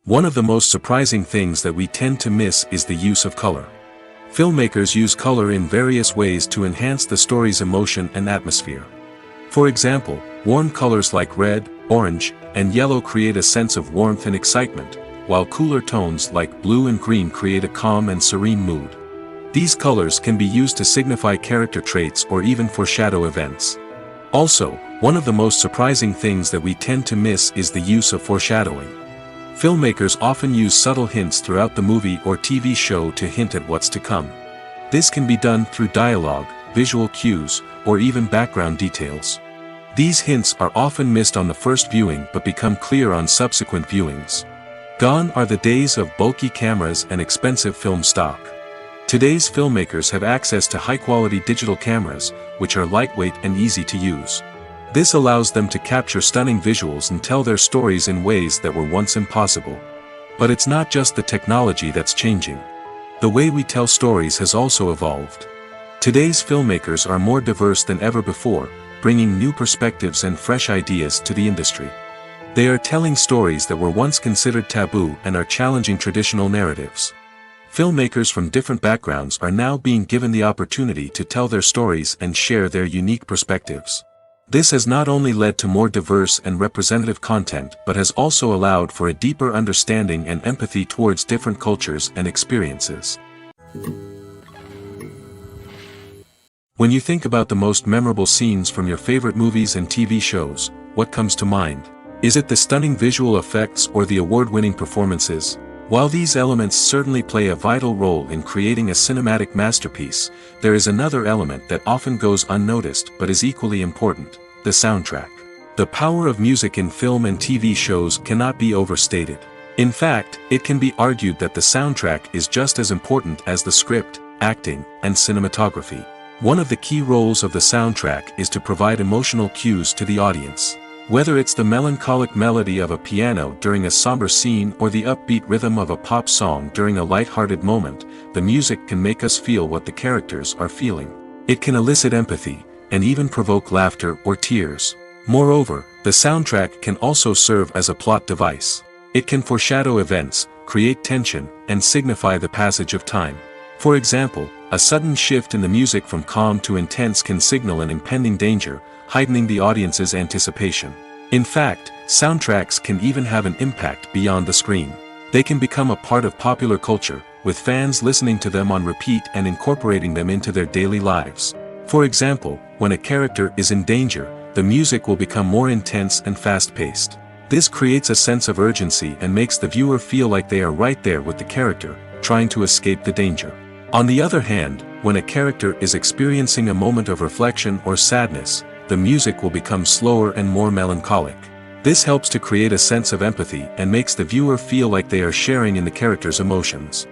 One of the most surprising things that we tend to miss is the use of color. Filmmakers use color in various ways to enhance the story's emotion and atmosphere. For example, warm colors like red, orange, and yellow create a sense of warmth and excitement, while cooler tones like blue and green create a calm and serene mood. These colors can be used to signify character traits or even foreshadow events. Also, one of the most surprising things that we tend to miss is the use of foreshadowing. Filmmakers often use subtle hints throughout the movie or TV show to hint at what's to come. This can be done through dialogue, visual cues, or even background details. These hints are often missed on the first viewing but become clear on subsequent viewings. Gone are the days of bulky cameras and expensive film stock. Today's filmmakers have access to high-quality digital cameras, which are lightweight and easy to use. This allows them to capture stunning visuals and tell their stories in ways that were once impossible. But it's not just the technology that's changing. The way we tell stories has also evolved. Today's filmmakers are more diverse than ever before, bringing new perspectives and fresh ideas to the industry. They are telling stories that were once considered taboo and are challenging traditional narratives. Filmmakers from different backgrounds are now being given the opportunity to tell their stories and share their unique perspectives. This has not only led to more diverse and representative content but has also allowed for a deeper understanding and empathy towards different cultures and experiences. When you think about the most memorable scenes from your favorite movies and TV shows, what comes to mind? Is it the stunning visual effects or the award-winning performances? While these elements certainly play a vital role in creating a cinematic masterpiece, there is another element that often goes unnoticed but is equally important: the soundtrack. The power of music in film and TV shows cannot be overstated. In fact, it can be argued that the soundtrack is just as important as the script, acting, and cinematography. One of the key roles of the soundtrack is to provide emotional cues to the audience. Whether it's the melancholic melody of a piano during a somber scene or the upbeat rhythm of a pop song during a light-hearted moment, the music can make us feel what the characters are feeling. It can elicit empathy, and even provoke laughter or tears. Moreover, the soundtrack can also serve as a plot device. It can foreshadow events, create tension, and signify the passage of time. For example, a sudden shift in the music from calm to intense can signal an impending danger, heightening the audience's anticipation. In fact, soundtracks can even have an impact beyond the screen. They can become a part of popular culture, with fans listening to them on repeat and incorporating them into their daily lives. For example, when a character is in danger, the music will become more intense and fast-paced. This creates a sense of urgency and makes the viewer feel like they are right there with the character, trying to escape the danger. On the other hand, when a character is experiencing a moment of reflection or sadness, the music will become slower and more melancholic. This helps to create a sense of empathy and makes the viewer feel like they are sharing in the character's emotions.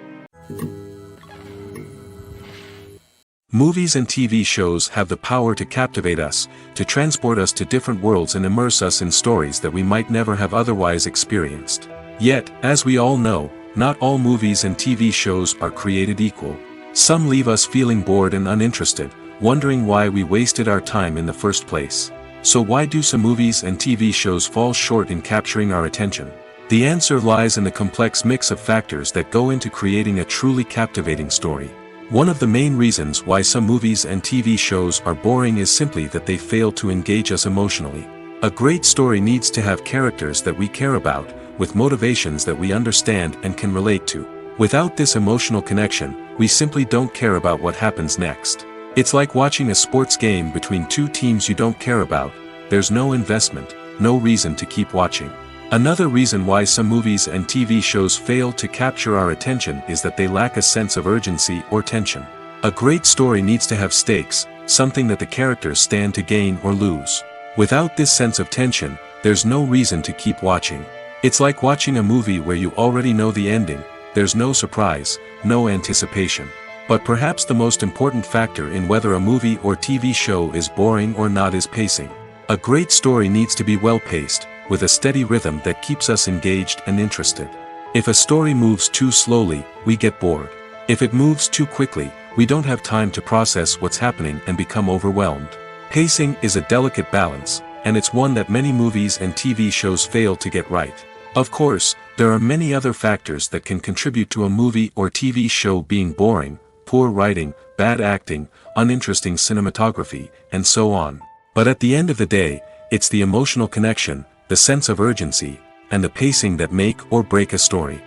Movies and TV shows have the power to captivate us, to transport us to different worlds and immerse us in stories that we might never have otherwise experienced. Yet, as we all know, not all movies and TV shows are created equal. Some leave us feeling bored and uninterested, wondering why we wasted our time in the first place. So why do some movies and TV shows fall short in capturing our attention? The answer lies in the complex mix of factors that go into creating a truly captivating story. One of the main reasons why some movies and TV shows are boring is simply that they fail to engage us emotionally. A great story needs to have characters that we care about, with motivations that we understand and can relate to. Without this emotional connection, we simply don't care about what happens next. It's like watching a sports game between two teams you don't care about. There's no investment, no reason to keep watching. Another reason why some movies and TV shows fail to capture our attention is that they lack a sense of urgency or tension. A great story needs to have stakes, something that the characters stand to gain or lose. Without this sense of tension, there's no reason to keep watching. It's like watching a movie where you already know the ending. There's no surprise, no anticipation. But perhaps the most important factor in whether a movie or TV show is boring or not is pacing. A great story needs to be well-paced, with a steady rhythm that keeps us engaged and interested. If a story moves too slowly, we get bored. If it moves too quickly, we don't have time to process what's happening and become overwhelmed. Pacing is a delicate balance, and it's one that many movies and TV shows fail to get right. Of course, there are many other factors that can contribute to a movie or TV show being boring: poor writing, bad acting, uninteresting cinematography, and so on. But at the end of the day, it's the emotional connection, the sense of urgency, and the pacing that make or break a story.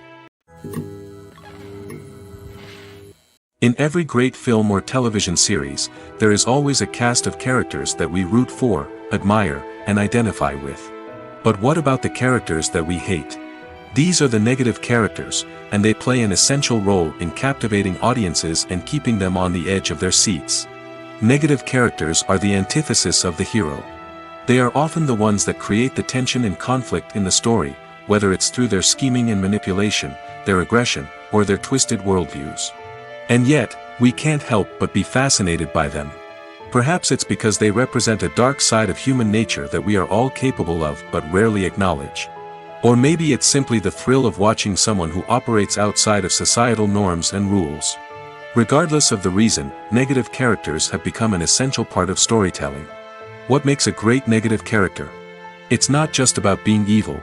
In every great film or television series, there is always a cast of characters that we root for, admire, and identify with. But what about the characters that we hate? These are the negative characters, and they play an essential role in captivating audiences and keeping them on the edge of their seats. Negative characters are the antithesis of the hero. They are often the ones that create the tension and conflict in the story, whether it's through their scheming and manipulation, their aggression, or their twisted worldviews. And yet, we can't help but be fascinated by them. Perhaps it's because they represent a dark side of human nature that we are all capable of but rarely acknowledge. Or maybe it's simply the thrill of watching someone who operates outside of societal norms and rules. Regardless of the reason, negative characters have become an essential part of storytelling. What makes a great negative character? It's not just about being evil.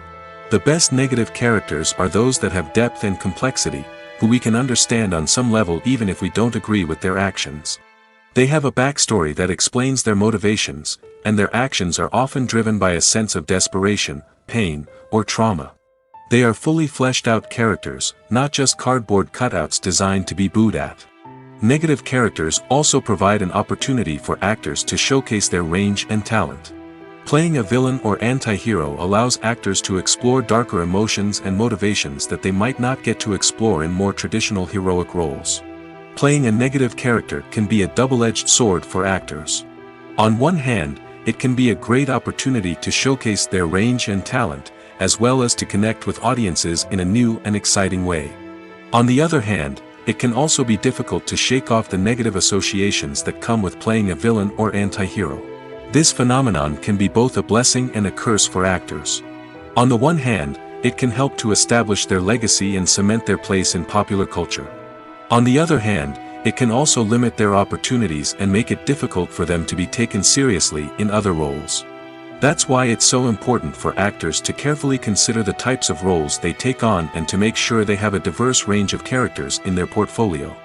The best negative characters are those that have depth and complexity, who we can understand on some level even if we don't agree with their actions. They have a backstory that explains their motivations, and their actions are often driven by a sense of desperation, pain, or trauma. They are fully fleshed out characters, not just cardboard cutouts designed to be booed at. Negative characters also provide an opportunity for actors to showcase their range and talent. Playing a villain or anti-hero allows actors to explore darker emotions and motivations that they might not get to explore in more traditional heroic roles. Playing a negative character can be a double-edged sword for actors. On one hand, it can be a great opportunity to showcase their range and talent, as well as to connect with audiences in a new and exciting way. On the other hand, it can also be difficult to shake off the negative associations that come with playing a villain or anti-hero. This phenomenon can be both a blessing and a curse for actors. On the one hand, it can help to establish their legacy and cement their place in popular culture. On the other hand, it can also limit their opportunities and make it difficult for them to be taken seriously in other roles. That's why it's so important for actors to carefully consider the types of roles they take on and to make sure they have a diverse range of characters in their portfolio.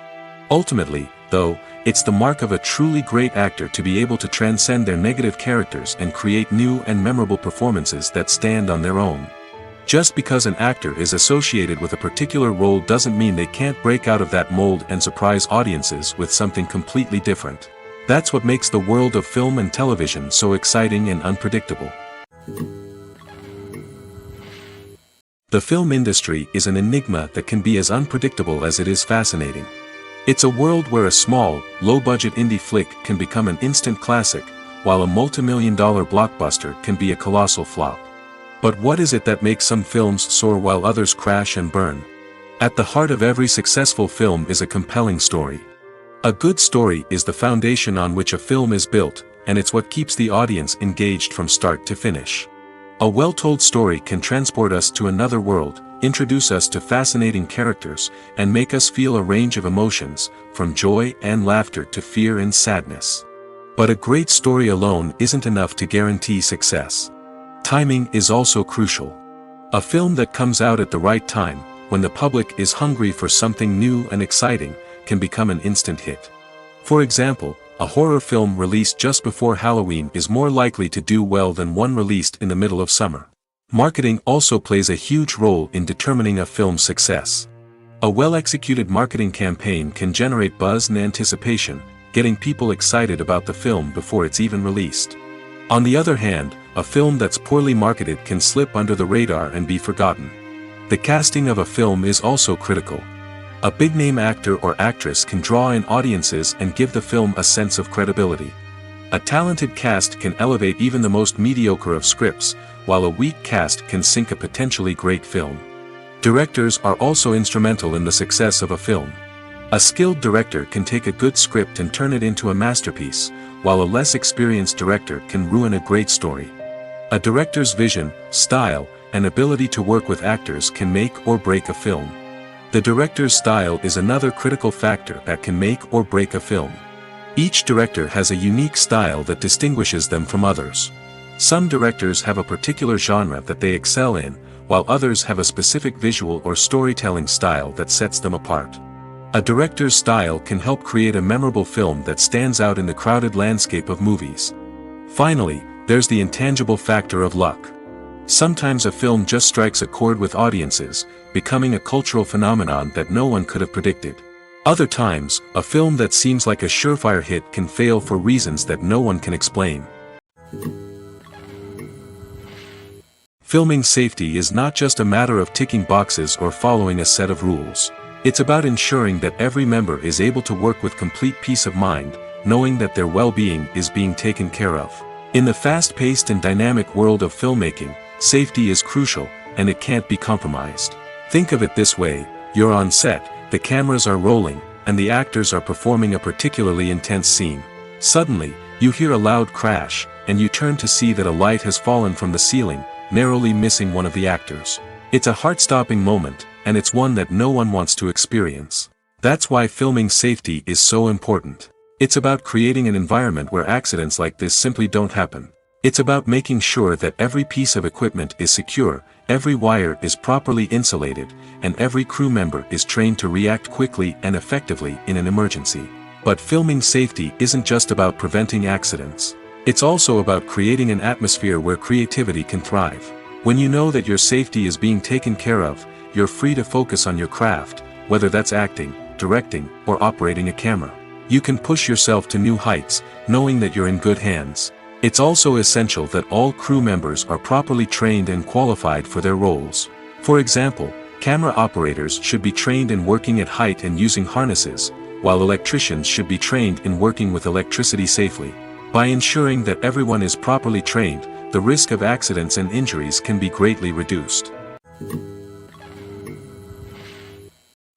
Ultimately, though, it's the mark of a truly great actor to be able to transcend their negative characters and create new and memorable performances that stand on their own. Just because an actor is associated with a particular role doesn't mean they can't break out of that mold and surprise audiences with something completely different. That's what makes the world of film and television so exciting and unpredictable. The film industry is an enigma that can be as unpredictable as it is fascinating. It's a world where a small, low-budget indie flick can become an instant classic, while a multi-million-dollar blockbuster can be a colossal flop. But what is it that makes some films soar while others crash and burn? At the heart of every successful film is a compelling story. A good story is the foundation on which a film is built, and it's what keeps the audience engaged from start to finish. A well-told story can transport us to another world, introduce us to fascinating characters, and make us feel a range of emotions, from joy and laughter to fear and sadness. But a great story alone isn't enough to guarantee success. Timing is also crucial. A film that comes out at the right time, when the public is hungry for something new and exciting, can become an instant hit. For example, a horror film released just before Halloween is more likely to do well than one released in the middle of summer. Marketing also plays a huge role in determining a film's success. A well-executed marketing campaign can generate buzz and anticipation, getting people excited about the film before it's even released. On the other hand, a film that's poorly marketed can slip under the radar and be forgotten. The casting of a film is also critical. A big-name actor or actress can draw in audiences and give the film a sense of credibility. A talented cast can elevate even the most mediocre of scripts, while a weak cast can sink a potentially great film. Directors are also instrumental in the success of a film. A skilled director can take a good script and turn it into a masterpiece, while a less experienced director can ruin a great story. A director's vision, style, and ability to work with actors can make or break a film. The director's style is another critical factor that can make or break a film. Each director has a unique style that distinguishes them from others. Some directors have a particular genre that they excel in, while others have a specific visual or storytelling style that sets them apart. A director's style can help create a memorable film that stands out in the crowded landscape of movies. Finally, there's the intangible factor of luck. Sometimes a film just strikes a chord with audiences, becoming a cultural phenomenon that no one could have predicted. Other times, a film that seems like a surefire hit can fail for reasons that no one can explain. Filming safety is not just a matter of ticking boxes or following a set of rules. It's about ensuring that every member is able to work with complete peace of mind, knowing that their well-being is being taken care of. In the fast-paced and dynamic world of filmmaking, safety is crucial, and it can't be compromised. Think of it this way: you're on set, the cameras are rolling, and the actors are performing a particularly intense scene. Suddenly, you hear a loud crash, and you turn to see that a light has fallen from the ceiling, narrowly missing one of the actors. It's a heart-stopping moment, and it's one that no one wants to experience. That's why filming safety is so important. It's about creating an environment where accidents like this simply don't happen. It's about making sure that every piece of equipment is secure, every wire is properly insulated, and every crew member is trained to react quickly and effectively in an emergency. But filming safety isn't just about preventing accidents. It's also about creating an atmosphere where creativity can thrive. When you know that your safety is being taken care of, you're free to focus on your craft, whether that's acting, directing, or operating a camera. You can push yourself to new heights, knowing that you're in good hands. It's also essential that all crew members are properly trained and qualified for their roles. For example, camera operators should be trained in working at height and using harnesses, while electricians should be trained in working with electricity safely. By ensuring that everyone is properly trained, the risk of accidents and injuries can be greatly reduced.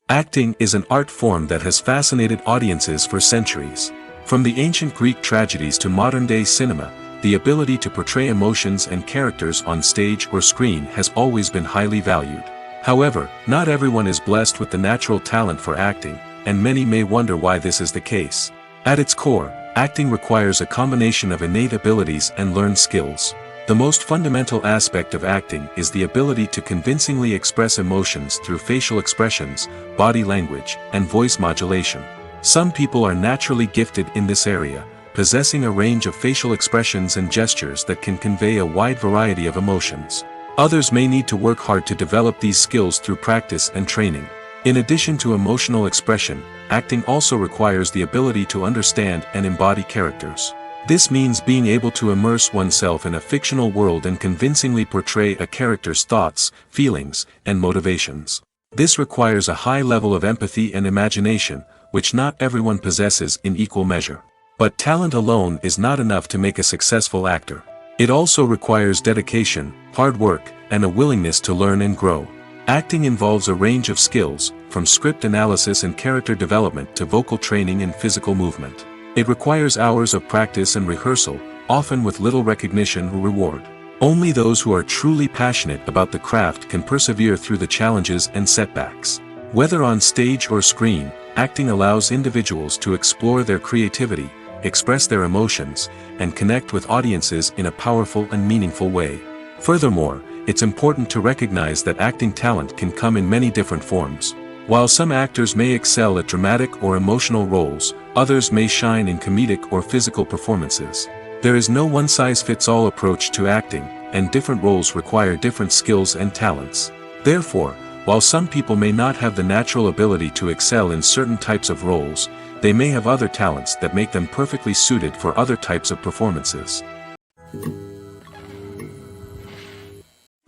Acting is an art form that has fascinated audiences for centuries. From the ancient Greek tragedies to modern-day cinema, the ability to portray emotions and characters on stage or screen has always been highly valued. However, not everyone is blessed with the natural talent for acting, and many may wonder why this is the case. At its core, acting requires a combination of innate abilities and learned skills. The most fundamental aspect of acting is the ability to convincingly express emotions through facial expressions, body language, and voice modulation. Some people are naturally gifted in this area, possessing a range of facial expressions and gestures that can convey a wide variety of emotions. Others may need to work hard to develop these skills through practice and training. In addition to emotional expression, acting also requires the ability to understand and embody characters. This means being able to immerse oneself in a fictional world and convincingly portray a character's thoughts, feelings, and motivations. This requires a high level of empathy and imagination, which not everyone possesses in equal measure. But talent alone is not enough to make a successful actor. It also requires dedication, hard work, and a willingness to learn and grow. Acting involves a range of skills, from script analysis and character development to vocal training and physical movement. It requires hours of practice and rehearsal, often with little recognition or reward. Only those who are truly passionate about the craft can persevere through the challenges and setbacks. Whether on stage or screen, acting allows individuals to explore their creativity, express their emotions, and connect with audiences in a powerful and meaningful way. Furthermore, it's important to recognize that acting talent can come in many different forms. While some actors may excel at dramatic or emotional roles, others may shine in comedic or physical performances. There is no one-size-fits-all approach to acting, and different roles require different skills and talents. Therefore, while some people may not have the natural ability to excel in certain types of roles, they may have other talents that make them perfectly suited for other types of performances.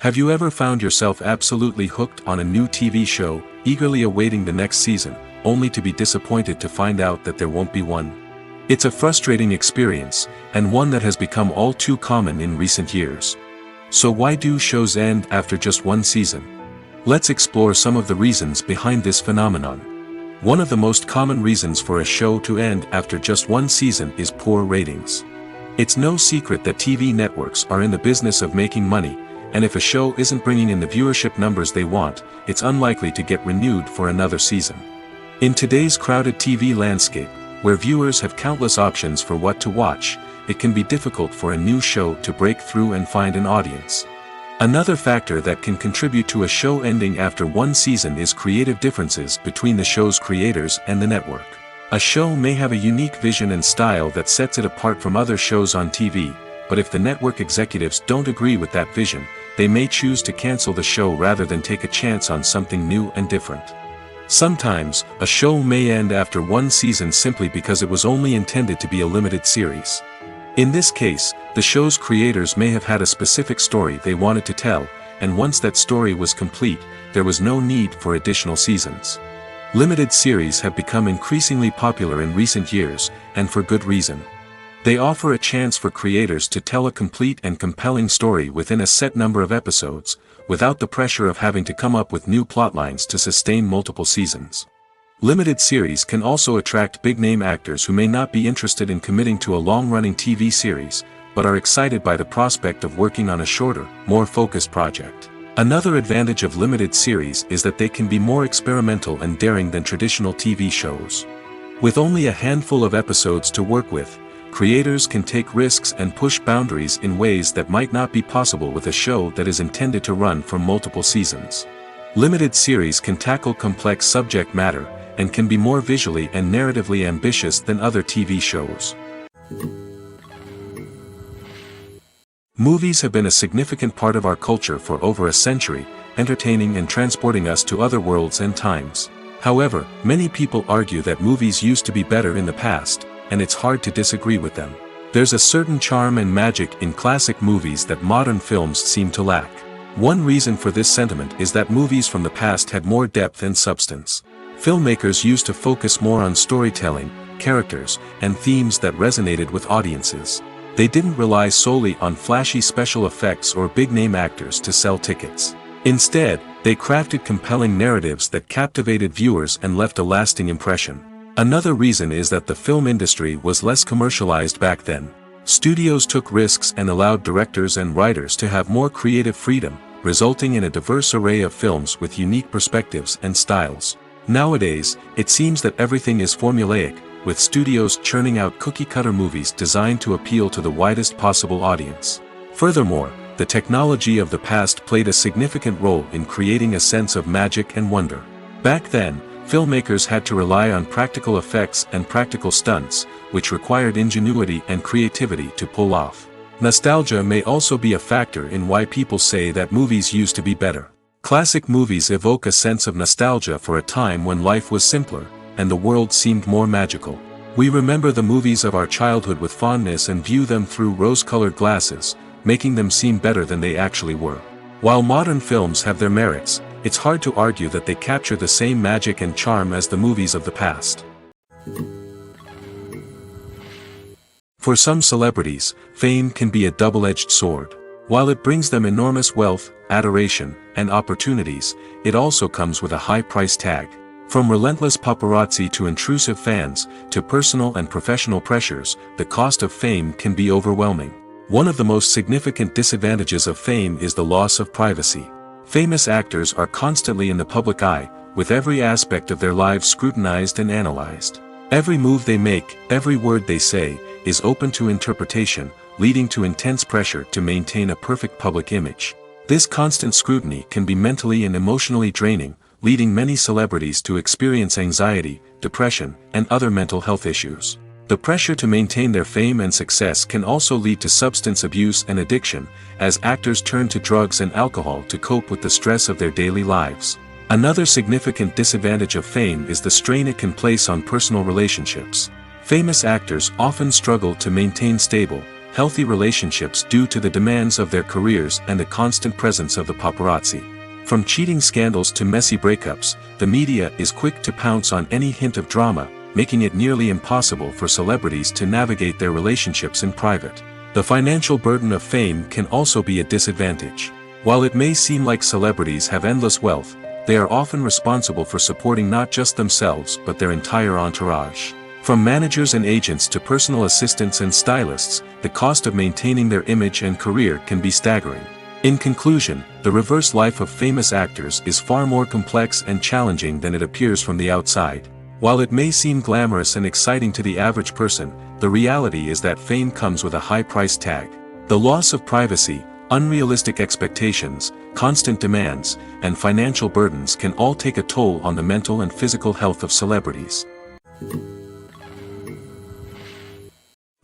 Have you ever found yourself absolutely hooked on a new TV show, eagerly awaiting the next season, only to be disappointed to find out that there won't be one? It's a frustrating experience, and one that has become all too common in recent years. So why do shows end after just one season? Let's explore some of the reasons behind this phenomenon. One of the most common reasons for a show to end after just one season is poor ratings. It's no secret that TV networks are in the business of making money, and if a show isn't bringing in the viewership numbers they want, it's unlikely to get renewed for another season. In today's crowded TV landscape, where viewers have countless options for what to watch, it can be difficult for a new show to break through and find an audience. Another factor that can contribute to a show ending after one season is creative differences between the show's creators and the network. A show may have a unique vision and style that sets it apart from other shows on TV, but if the network executives don't agree with that vision, they may choose to cancel the show rather than take a chance on something new and different. Sometimes, a show may end after one season simply because it was only intended to be a limited series. In this case, the show's creators may have had a specific story they wanted to tell, and once that story was complete, there was no need for additional seasons. Limited series have become increasingly popular in recent years, and for good reason. They offer a chance for creators to tell a complete and compelling story within a set number of episodes, without the pressure of having to come up with new plotlines to sustain multiple seasons. Limited series can also attract big-name actors who may not be interested in committing to a long-running TV series, but are excited by the prospect of working on a shorter, more focused project. Another advantage of limited series is that they can be more experimental and daring than traditional TV shows. With only a handful of episodes to work with, creators can take risks and push boundaries in ways that might not be possible with a show that is intended to run for multiple seasons. Limited series can tackle complex subject matter, and can be more visually and narratively ambitious than other TV shows. Movies have been a significant part of our culture for over a century, entertaining and transporting us to other worlds and times. However, many people argue that movies used to be better in the past, and it's hard to disagree with them. There's a certain charm and magic in classic movies that modern films seem to lack. One reason for this sentiment is that movies from the past had more depth and substance. Filmmakers used to focus more on storytelling, characters, and themes that resonated with audiences. They didn't rely solely on flashy special effects or big-name actors to sell tickets. Instead, they crafted compelling narratives that captivated viewers and left a lasting impression. Another reason is that the film industry was less commercialized back then. Studios took risks and allowed directors and writers to have more creative freedom, resulting in a diverse array of films with unique perspectives and styles. Nowadays, it seems that everything is formulaic, with studios churning out cookie-cutter movies designed to appeal to the widest possible audience. Furthermore, the technology of the past played a significant role in creating a sense of magic and wonder. Back then, filmmakers had to rely on practical effects and practical stunts, which required ingenuity and creativity to pull off. Nostalgia may also be a factor in why people say that movies used to be better. Classic movies evoke a sense of nostalgia for a time when life was simpler, and the world seemed more magical. We remember the movies of our childhood with fondness and view them through rose-colored glasses, making them seem better than they actually were. While modern films have their merits, it's hard to argue that they capture the same magic and charm as the movies of the past. For some celebrities, fame can be a double-edged sword. While it brings them enormous wealth, adoration, and opportunities, it also comes with a high price tag. From relentless paparazzi to intrusive fans, to personal and professional pressures, the cost of fame can be overwhelming. One of the most significant disadvantages of fame is the loss of privacy. Famous actors are constantly in the public eye, with every aspect of their lives scrutinized and analyzed. Every move they make, every word they say, is open to interpretation, leading to intense pressure to maintain a perfect public image. This constant scrutiny can be mentally and emotionally draining, leading many celebrities to experience anxiety, depression, and other mental health issues. The pressure to maintain their fame and success can also lead to substance abuse and addiction, as actors turn to drugs and alcohol to cope with the stress of their daily lives. Another significant disadvantage of fame is the strain it can place on personal relationships. Famous actors often struggle to maintain stable, healthy relationships due to the demands of their careers and the constant presence of the paparazzi. From cheating scandals to messy breakups, the media is quick to pounce on any hint of drama, making it nearly impossible for celebrities to navigate their relationships in private. The financial burden of fame can also be a disadvantage. While it may seem like celebrities have endless wealth, they are often responsible for supporting not just themselves but their entire entourage. From managers and agents to personal assistants and stylists, the cost of maintaining their image and career can be staggering. In conclusion, the reverse life of famous actors is far more complex and challenging than it appears from the outside. While it may seem glamorous and exciting to the average person, the reality is that fame comes with a high price tag. The loss of privacy, unrealistic expectations, constant demands, and financial burdens can all take a toll on the mental and physical health of celebrities.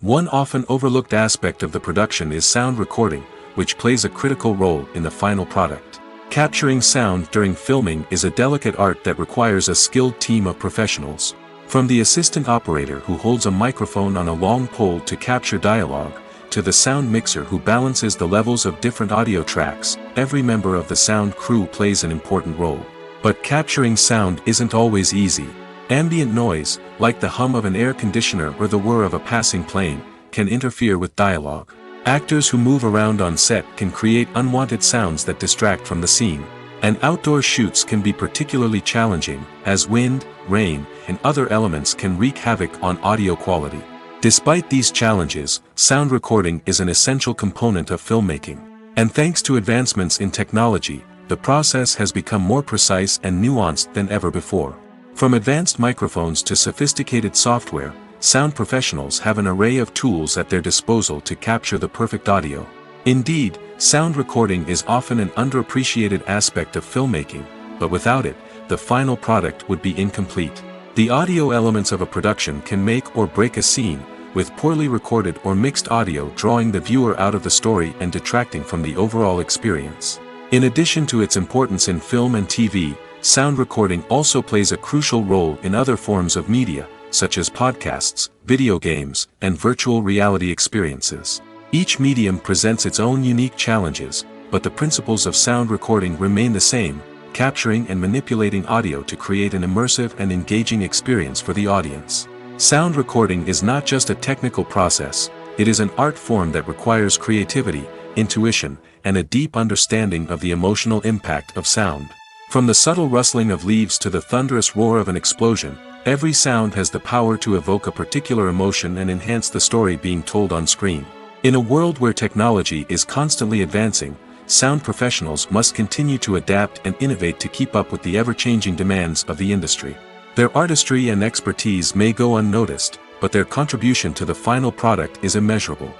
One often overlooked aspect of the production is sound recording, which plays a critical role in the final product. Capturing sound during filming is a delicate art that requires a skilled team of professionals. From the assistant operator who holds a microphone on a long pole to capture dialogue, to the sound mixer who balances the levels of different audio tracks, every member of the sound crew plays an important role. But capturing sound isn't always easy. Ambient noise, like the hum of an air conditioner or the whir of a passing plane, can interfere with dialogue. Actors who move around on set can create unwanted sounds that distract from the scene. And outdoor shoots can be particularly challenging, as wind, rain, and other elements can wreak havoc on audio quality. Despite these challenges, sound recording is an essential component of filmmaking. And thanks to advancements in technology, the process has become more precise and nuanced than ever before. From advanced microphones to sophisticated software, sound professionals have an array of tools at their disposal to capture the perfect audio. Indeed, sound recording is often an underappreciated aspect of filmmaking, but without it, the final product would be incomplete. The audio elements of a production can make or break a scene, with poorly recorded or mixed audio drawing the viewer out of the story and detracting from the overall experience. In addition to its importance in film and TV, sound recording also plays a crucial role in other forms of media, such as podcasts, video games, and virtual reality experiences. Each medium presents its own unique challenges, but the principles of sound recording remain the same, capturing and manipulating audio to create an immersive and engaging experience for the audience. Sound recording is not just a technical process, it is an art form that requires creativity, intuition, and a deep understanding of the emotional impact of sound. From the subtle rustling of leaves to the thunderous roar of an explosion, every sound has the power to evoke a particular emotion and enhance the story being told on screen. In a world where technology is constantly advancing, sound professionals must continue to adapt and innovate to keep up with the ever-changing demands of the industry. Their artistry and expertise may go unnoticed, but their contribution to the final product is immeasurable.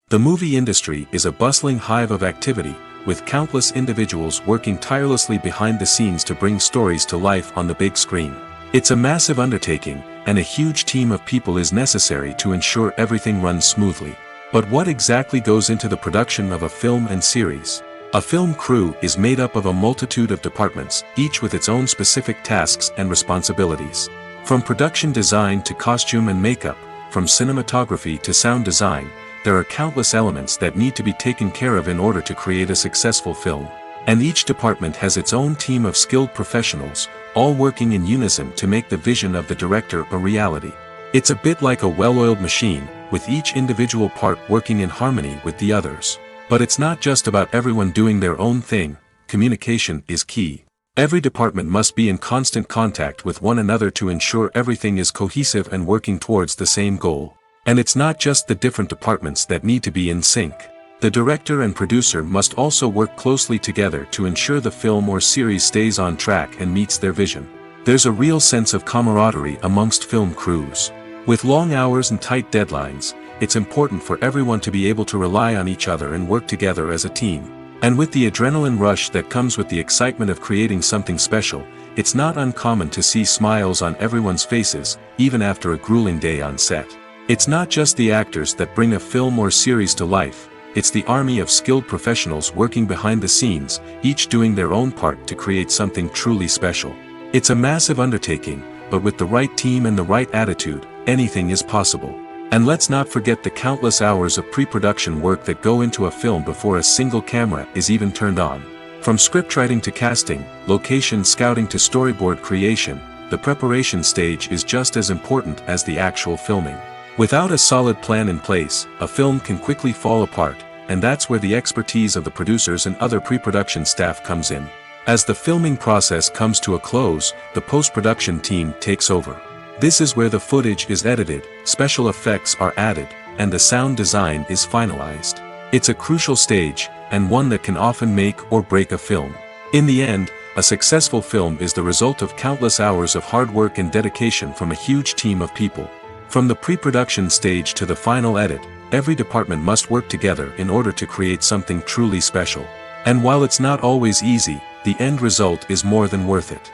The movie industry is a bustling hive of activity, with countless individuals working tirelessly behind the scenes to bring stories to life on the big screen. It's a massive undertaking, and a huge team of people is necessary to ensure everything runs smoothly. But what exactly goes into the production of a film and series? A film crew is made up of a multitude of departments, each with its own specific tasks and responsibilities. From production design to costume and makeup, from cinematography to sound design, there are countless elements that need to be taken care of in order to create a successful film. And each department has its own team of skilled professionals, all working in unison to make the vision of the director a reality. It's a bit like a well-oiled machine, with each individual part working in harmony with the others. But it's not just about everyone doing their own thing. Communication is key. Every department must be in constant contact with one another to ensure everything is cohesive and working towards the same goal. And it's not just the different departments that need to be in sync. The director and producer must also work closely together to ensure the film or series stays on track and meets their vision. There's a real sense of camaraderie amongst film crews. With long hours and tight deadlines, it's important for everyone to be able to rely on each other and work together as a team. And with the adrenaline rush that comes with the excitement of creating something special, it's not uncommon to see smiles on everyone's faces, even after a grueling day on set. It's not just the actors that bring a film or series to life, it's the army of skilled professionals working behind the scenes, each doing their own part to create something truly special. It's a massive undertaking, but with the right team and the right attitude, anything is possible. And let's not forget the countless hours of pre-production work that go into a film before a single camera is even turned on. From scriptwriting to casting, location scouting to storyboard creation, the preparation stage is just as important as the actual filming. Without a solid plan in place, a film can quickly fall apart, and that's where the expertise of the producers and other pre-production staff comes in. As the filming process comes to a close, the post-production team takes over. This is where the footage is edited, special effects are added, and the sound design is finalized. It's a crucial stage, and one that can often make or break a film. In the end, a successful film is the result of countless hours of hard work and dedication from a huge team of people. From the pre-production stage to the final edit, every department must work together in order to create something truly special. And while it's not always easy, the end result is more than worth it.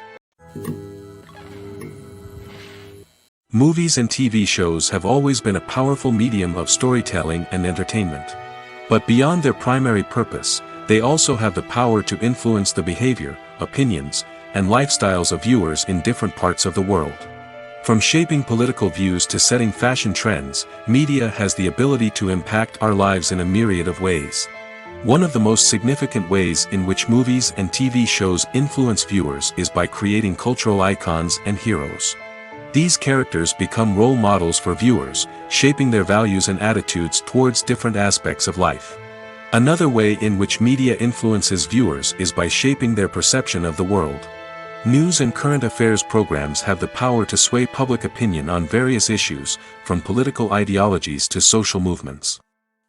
Movies and TV shows have always been a powerful medium of storytelling and entertainment. But beyond their primary purpose, they also have the power to influence the behavior, opinions, and lifestyles of viewers in different parts of the world. From shaping political views to setting fashion trends, media has the ability to impact our lives in a myriad of ways. One of the most significant ways in which movies and TV shows influence viewers is by creating cultural icons and heroes. These characters become role models for viewers, shaping their values and attitudes towards different aspects of life. Another way in which media influences viewers is by shaping their perception of the world. News and current affairs programs have the power to sway public opinion on various issues, from political ideologies to social movements.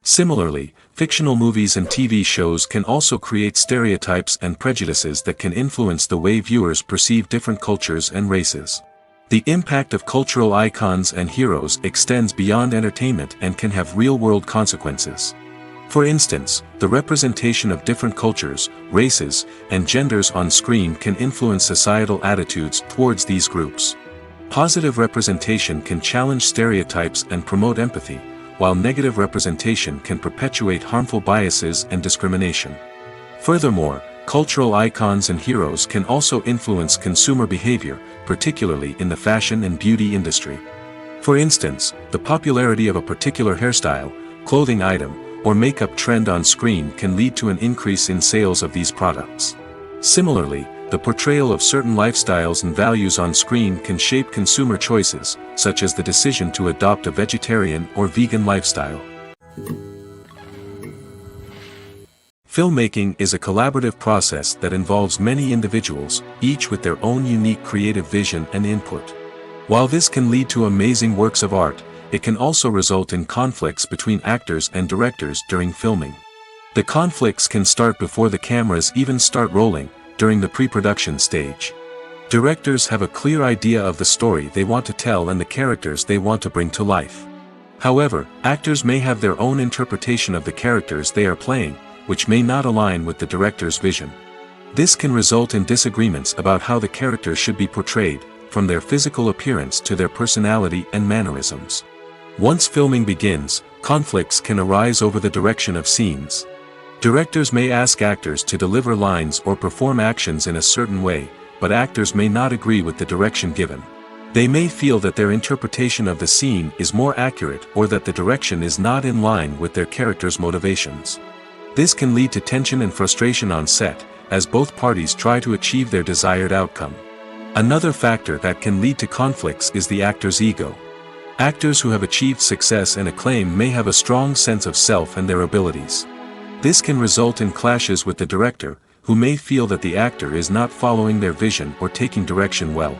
Similarly, fictional movies and TV shows can also create stereotypes and prejudices that can influence the way viewers perceive different cultures and races. The impact of cultural icons and heroes extends beyond entertainment and can have real-world consequences. For instance, the representation of different cultures, races, and genders on screen can influence societal attitudes towards these groups. Positive representation can challenge stereotypes and promote empathy, while negative representation can perpetuate harmful biases and discrimination. Furthermore, cultural icons and heroes can also influence consumer behavior, particularly in the fashion and beauty industry. For instance, the popularity of a particular hairstyle, clothing item, or makeup trend on screen can lead to an increase in sales of these products. Similarly, The portrayal of certain lifestyles and values on screen can shape consumer choices, such as the decision to adopt a vegetarian or vegan lifestyle. Filmmaking is a collaborative process that involves many individuals, each with their own unique creative vision and input. While this can lead to amazing works of art, it can also result in conflicts between actors and directors during filming. The conflicts can start before the cameras even start rolling, during the pre-production stage. Directors have a clear idea of the story they want to tell and the characters they want to bring to life. However, actors may have their own interpretation of the characters they are playing, which may not align with the director's vision. This can result in disagreements about how the characters should be portrayed, from their physical appearance to their personality and mannerisms. Once filming begins, conflicts can arise over the direction of scenes. Directors may ask actors to deliver lines or perform actions in a certain way, but actors may not agree with the direction given. They may feel that their interpretation of the scene is more accurate or that the direction is not in line with their character's motivations. This can lead to tension and frustration on set, as both parties try to achieve their desired outcome. Another factor that can lead to conflicts is the actor's ego. Actors who have achieved success and acclaim may have a strong sense of self and their abilities. This can result in clashes with the director, who may feel that the actor is not following their vision or taking direction well.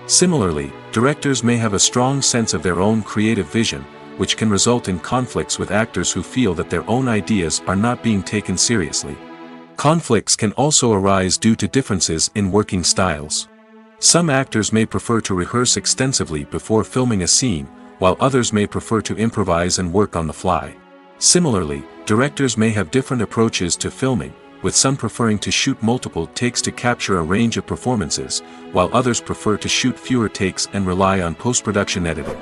Similarly, directors may have a strong sense of their own creative vision, which can result in conflicts with actors who feel that their own ideas are not being taken seriously. Conflicts can also arise due to differences in working styles. Some actors may prefer to rehearse extensively before filming a scene, while others may prefer to improvise and work on the fly. Similarly, directors may have different approaches to filming, with some preferring to shoot multiple takes to capture a range of performances, while others prefer to shoot fewer takes and rely on post-production editing.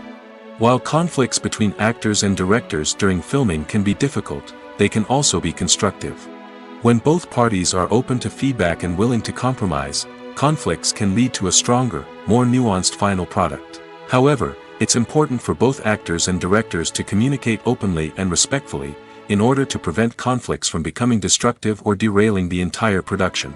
While conflicts between actors and directors during filming can be difficult, they can also be constructive. When both parties are open to feedback and willing to compromise, conflicts can lead to a stronger, more nuanced final product. However, it's important for both actors and directors to communicate openly and respectfully, in order to prevent conflicts from becoming destructive or derailing the entire production.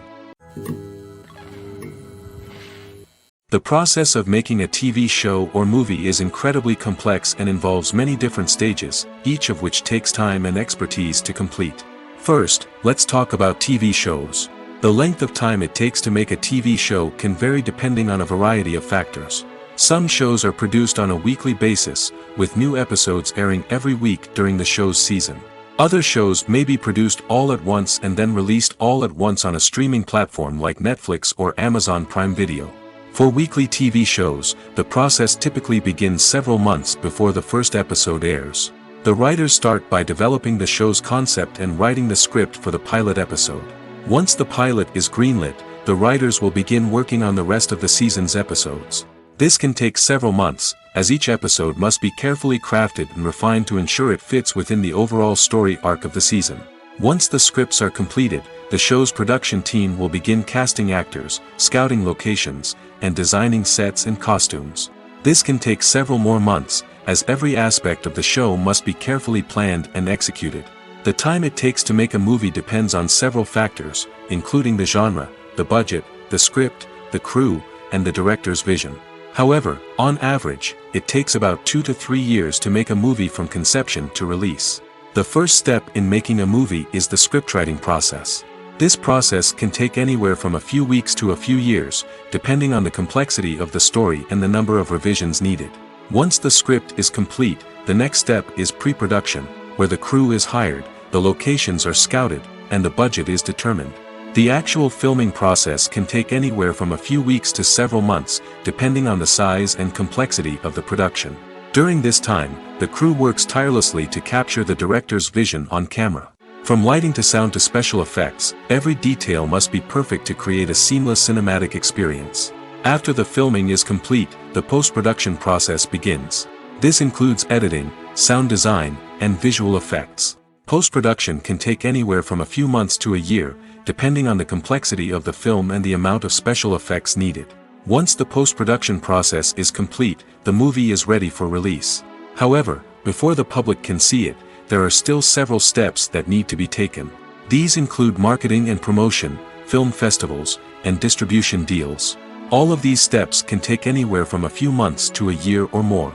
The process of making a TV show or movie is incredibly complex and involves many different stages, each of which takes time and expertise to complete. First, let's talk about TV shows. The length of time it takes to make a TV show can vary depending on a variety of factors. Some shows are produced on a weekly basis, with new episodes airing every week during the show's season. Other shows may be produced all at once and then released all at once on a streaming platform like Netflix or Amazon Prime Video. For weekly TV shows, the process typically begins several months before the first episode airs. The writers start by developing the show's concept and writing the script for the pilot episode. Once the pilot is greenlit, the writers will begin working on the rest of the season's episodes. This can take several months, as each episode must be carefully crafted and refined to ensure it fits within the overall story arc of the season. Once the scripts are completed, the show's production team will begin casting actors, scouting locations, and designing sets and costumes. This can take several more months, as every aspect of the show must be carefully planned and executed. The time it takes to make a movie depends on several factors, including the genre, the budget, the script, the crew, and the director's vision. However, on average, it takes about 2 to 3 years to make a movie from conception to release. The first step in making a movie is the scriptwriting process. This process can take anywhere from a few weeks to a few years, depending on the complexity of the story and the number of revisions needed. Once the script is complete, the next step is pre-production, where the crew is hired, the locations are scouted, and the budget is determined. The actual filming process can take anywhere from a few weeks to several months, depending on the size and complexity of the production. During this time, the crew works tirelessly to capture the director's vision on camera. From lighting to sound to special effects, every detail must be perfect to create a seamless cinematic experience. After the filming is complete, the post-production process begins. This includes editing, sound design, and visual effects. Post-production can take anywhere from a few months to a year, depending on the complexity of the film and the amount of special effects needed. Once the post-production process is complete, the movie is ready for release. However, before the public can see it, there are still several steps that need to be taken. These include marketing and promotion, film festivals, and distribution deals. All of these steps can take anywhere from a few months to a year or more.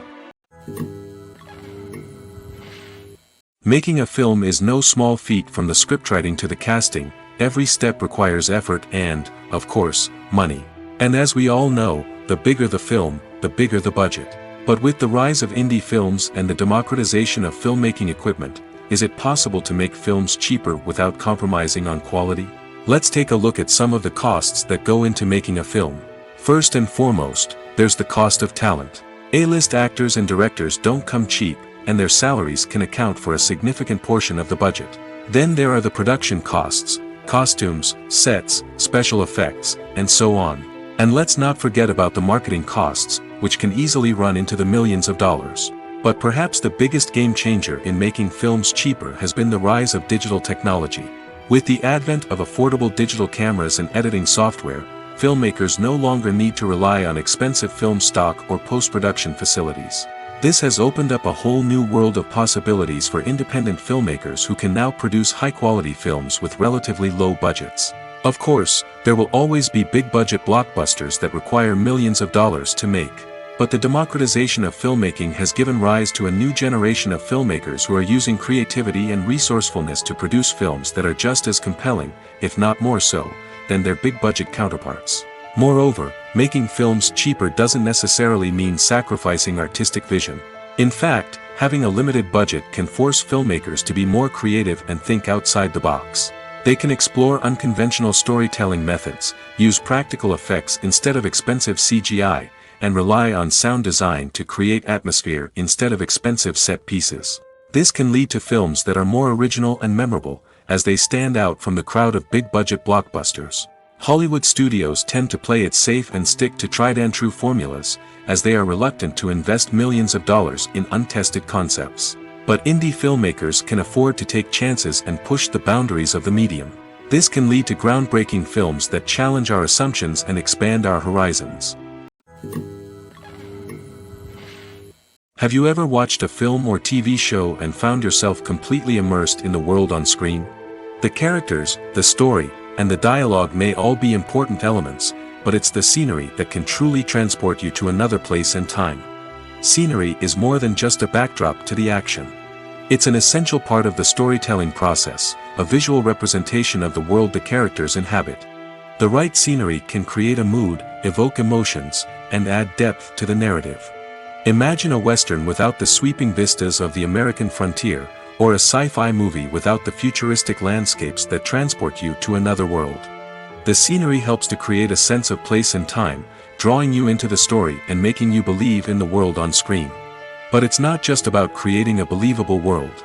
Making a film is no small feat. From the scriptwriting to the casting. Every step requires effort and, of course, money. And as we all know, the bigger the film, the bigger the budget. But with the rise of indie films and the democratization of filmmaking equipment, is it possible to make films cheaper without compromising on quality? Let's take a look at some of the costs that go into making a film. First and foremost, there's the cost of talent. A-list actors and directors don't come cheap, and their salaries can account for a significant portion of the budget. Then there are the production costs, costumes, sets, special effects, and so on. And let's not forget about the marketing costs, which can easily run into the millions of dollars. But perhaps the biggest game changer in making films cheaper has been the rise of digital technology. With the advent of affordable digital cameras and editing software, filmmakers no longer need to rely on expensive film stock or post-production facilities. This has opened up a whole new world of possibilities for independent filmmakers who can now produce high-quality films with relatively low budgets. Of course, there will always be big-budget blockbusters that require millions of dollars to make. But the democratization of filmmaking has given rise to a new generation of filmmakers who are using creativity and resourcefulness to produce films that are just as compelling, if not more so, than their big-budget counterparts. Moreover, making films cheaper doesn't necessarily mean sacrificing artistic vision. In fact, having a limited budget can force filmmakers to be more creative and think outside the box. They can explore unconventional storytelling methods, use practical effects instead of expensive CGI, and rely on sound design to create atmosphere instead of expensive set pieces. This can lead to films that are more original and memorable, as they stand out from the crowd of big-budget blockbusters. Hollywood studios tend to play it safe and stick to tried-and-true formulas, as they are reluctant to invest millions of dollars in untested concepts. But indie filmmakers can afford to take chances and push the boundaries of the medium. This can lead to groundbreaking films that challenge our assumptions and expand our horizons. Have you ever watched a film or TV show and found yourself completely immersed in the world on screen? The characters, the story, and the dialogue may all be important elements, but it's the scenery that can truly transport you to another place and time. Scenery is more than just a backdrop to the action. It's an essential part of the storytelling process, a visual representation of the world the characters inhabit. The right scenery can create a mood, evoke emotions, and add depth to the narrative. Imagine a Western without the sweeping vistas of the American frontier, or a sci-fi movie without the futuristic landscapes that transport you to another world. The scenery helps to create a sense of place and time, drawing you into the story and making you believe in the world on screen. But it's not just about creating a believable world.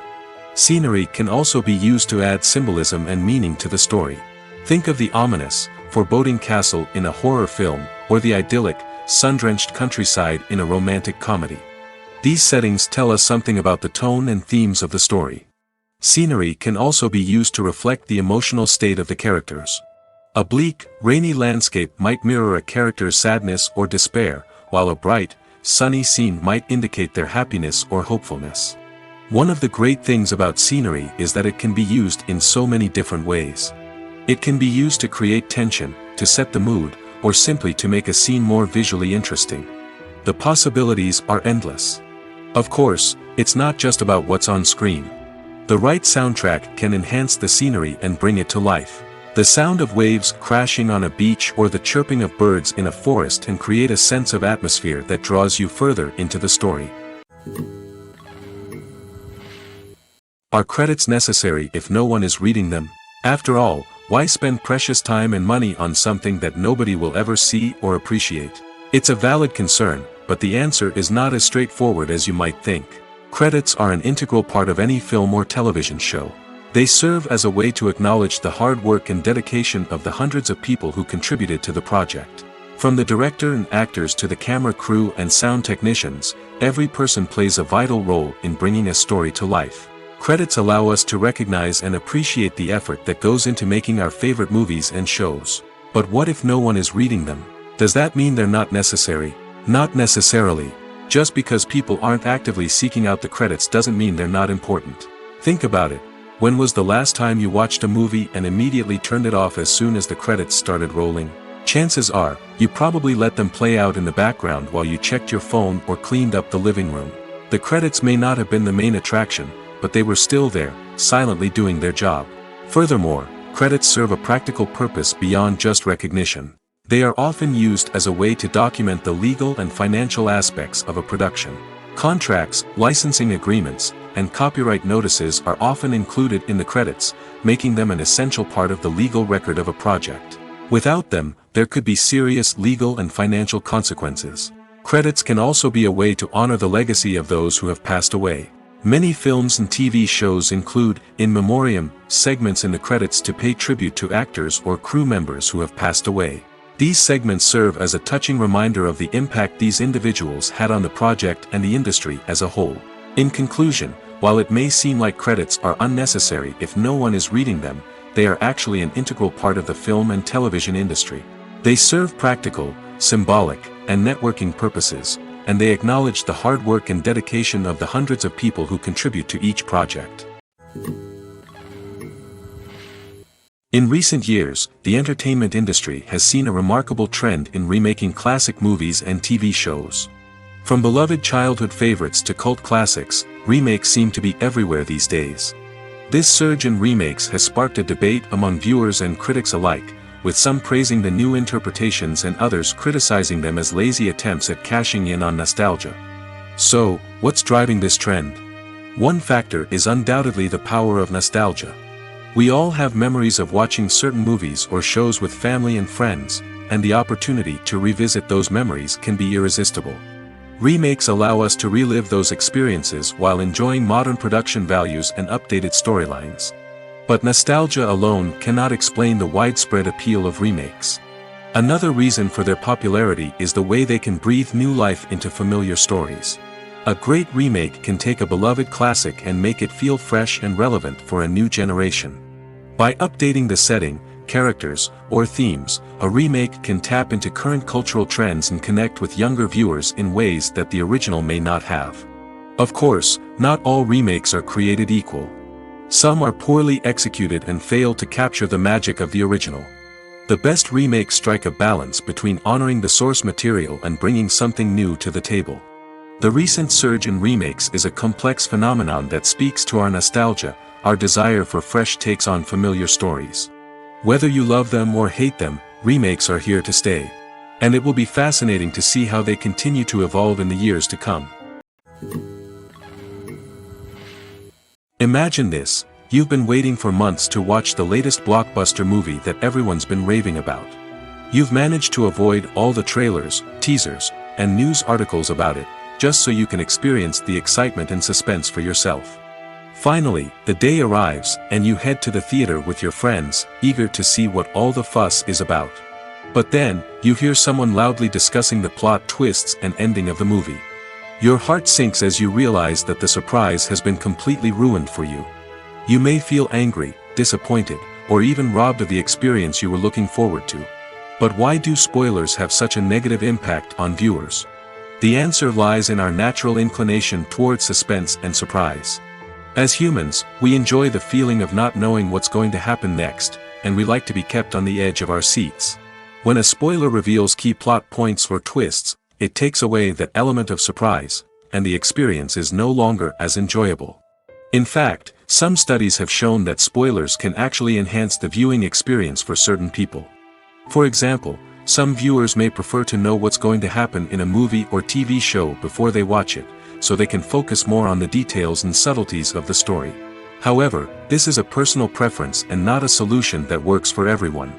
Scenery can also be used to add symbolism and meaning to the story. Think of the ominous, foreboding castle in a horror film, or the idyllic, sun-drenched countryside in a romantic comedy. These settings tell us something about the tone and themes of the story. Scenery can also be used to reflect the emotional state of the characters. A bleak, rainy landscape might mirror a character's sadness or despair, while a bright, sunny scene might indicate their happiness or hopefulness. One of the great things about scenery is that it can be used in so many different ways. It can be used to create tension, to set the mood, or simply to make a scene more visually interesting. The possibilities are endless. Of course, it's not just about what's on screen. The right soundtrack can enhance the scenery and bring it to life. The sound of waves crashing on a beach or the chirping of birds in a forest can create a sense of atmosphere that draws you further into the story. Are credits necessary if no one is reading them? After all, why spend precious time and money on something that nobody will ever see or appreciate? It's a valid concern, but the answer is not as straightforward as you might think. Credits are an integral part of any film or television show. They serve as a way to acknowledge the hard work and dedication of the hundreds of people who contributed to the project. From the director and actors to the camera crew and sound technicians, every person plays a vital role in bringing a story to life. Credits allow us to recognize and appreciate the effort that goes into making our favorite movies and shows. But what if no one is reading them? Does that mean they're not necessary? Not necessarily. Just because people aren't actively seeking out the credits doesn't mean they're not important. Think about it. When was the last time you watched a movie and immediately turned it off as soon as the credits started rolling? Chances are, you probably let them play out in the background while you checked your phone or cleaned up the living room. The credits may not have been the main attraction, but they were still there, silently doing their job. Furthermore, credits serve a practical purpose beyond just recognition. They are often used as a way to document the legal and financial aspects of a production. Contracts, licensing agreements, and copyright notices are often included in the credits, making them an essential part of the legal record of a project. Without them, there could be serious legal and financial consequences. Credits can also be a way to honor the legacy of those who have passed away. Many films and TV shows include, in memoriam, segments in the credits to pay tribute to actors or crew members who have passed away. These segments serve as a touching reminder of the impact these individuals had on the project and the industry as a whole. In conclusion, while it may seem like credits are unnecessary if no one is reading them, they are actually an integral part of the film and television industry. They serve practical, symbolic, and networking purposes, and they acknowledge the hard work and dedication of the hundreds of people who contribute to each project. In recent years, the entertainment industry has seen a remarkable trend in remaking classic movies and TV shows. From beloved childhood favorites to cult classics, remakes seem to be everywhere these days. This surge in remakes has sparked a debate among viewers and critics alike, with some praising the new interpretations and others criticizing them as lazy attempts at cashing in on nostalgia. So, what's driving this trend? One factor is undoubtedly the power of nostalgia. We all have memories of watching certain movies or shows with family and friends, and the opportunity to revisit those memories can be irresistible. Remakes allow us to relive those experiences while enjoying modern production values and updated storylines. But nostalgia alone cannot explain the widespread appeal of remakes. Another reason for their popularity is the way they can breathe new life into familiar stories. A great remake can take a beloved classic and make it feel fresh and relevant for a new generation. By updating the setting, characters, or themes, a remake can tap into current cultural trends and connect with younger viewers in ways that the original may not have. Of course, not all remakes are created equal. Some are poorly executed and fail to capture the magic of the original. The best remakes strike a balance between honoring the source material and bringing something new to the table. The recent surge in remakes is a complex phenomenon that speaks to our nostalgia, our desire for fresh takes on familiar stories. Whether you love them or hate them, remakes are here to stay. And it will be fascinating to see how they continue to evolve in the years to come. Imagine this: you've been waiting for months to watch the latest blockbuster movie that everyone's been raving about. You've managed to avoid all the trailers, teasers, and news articles about it, just so you can experience the excitement and suspense for yourself. Finally, the day arrives, and you head to the theater with your friends, eager to see what all the fuss is about. But then, you hear someone loudly discussing the plot twists and ending of the movie. Your heart sinks as you realize that the surprise has been completely ruined for you. You may feel angry, disappointed, or even robbed of the experience you were looking forward to. But why do spoilers have such a negative impact on viewers? The answer lies in our natural inclination toward suspense and surprise. As humans, we enjoy the feeling of not knowing what's going to happen next, and we like to be kept on the edge of our seats. When a spoiler reveals key plot points or twists, it takes away that element of surprise, and the experience is no longer as enjoyable. In fact, some studies have shown that spoilers can actually enhance the viewing experience for certain people. For example, some viewers may prefer to know what's going to happen in a movie or TV show before they watch it, so they can focus more on the details and subtleties of the story. However, this is a personal preference and not a solution that works for everyone.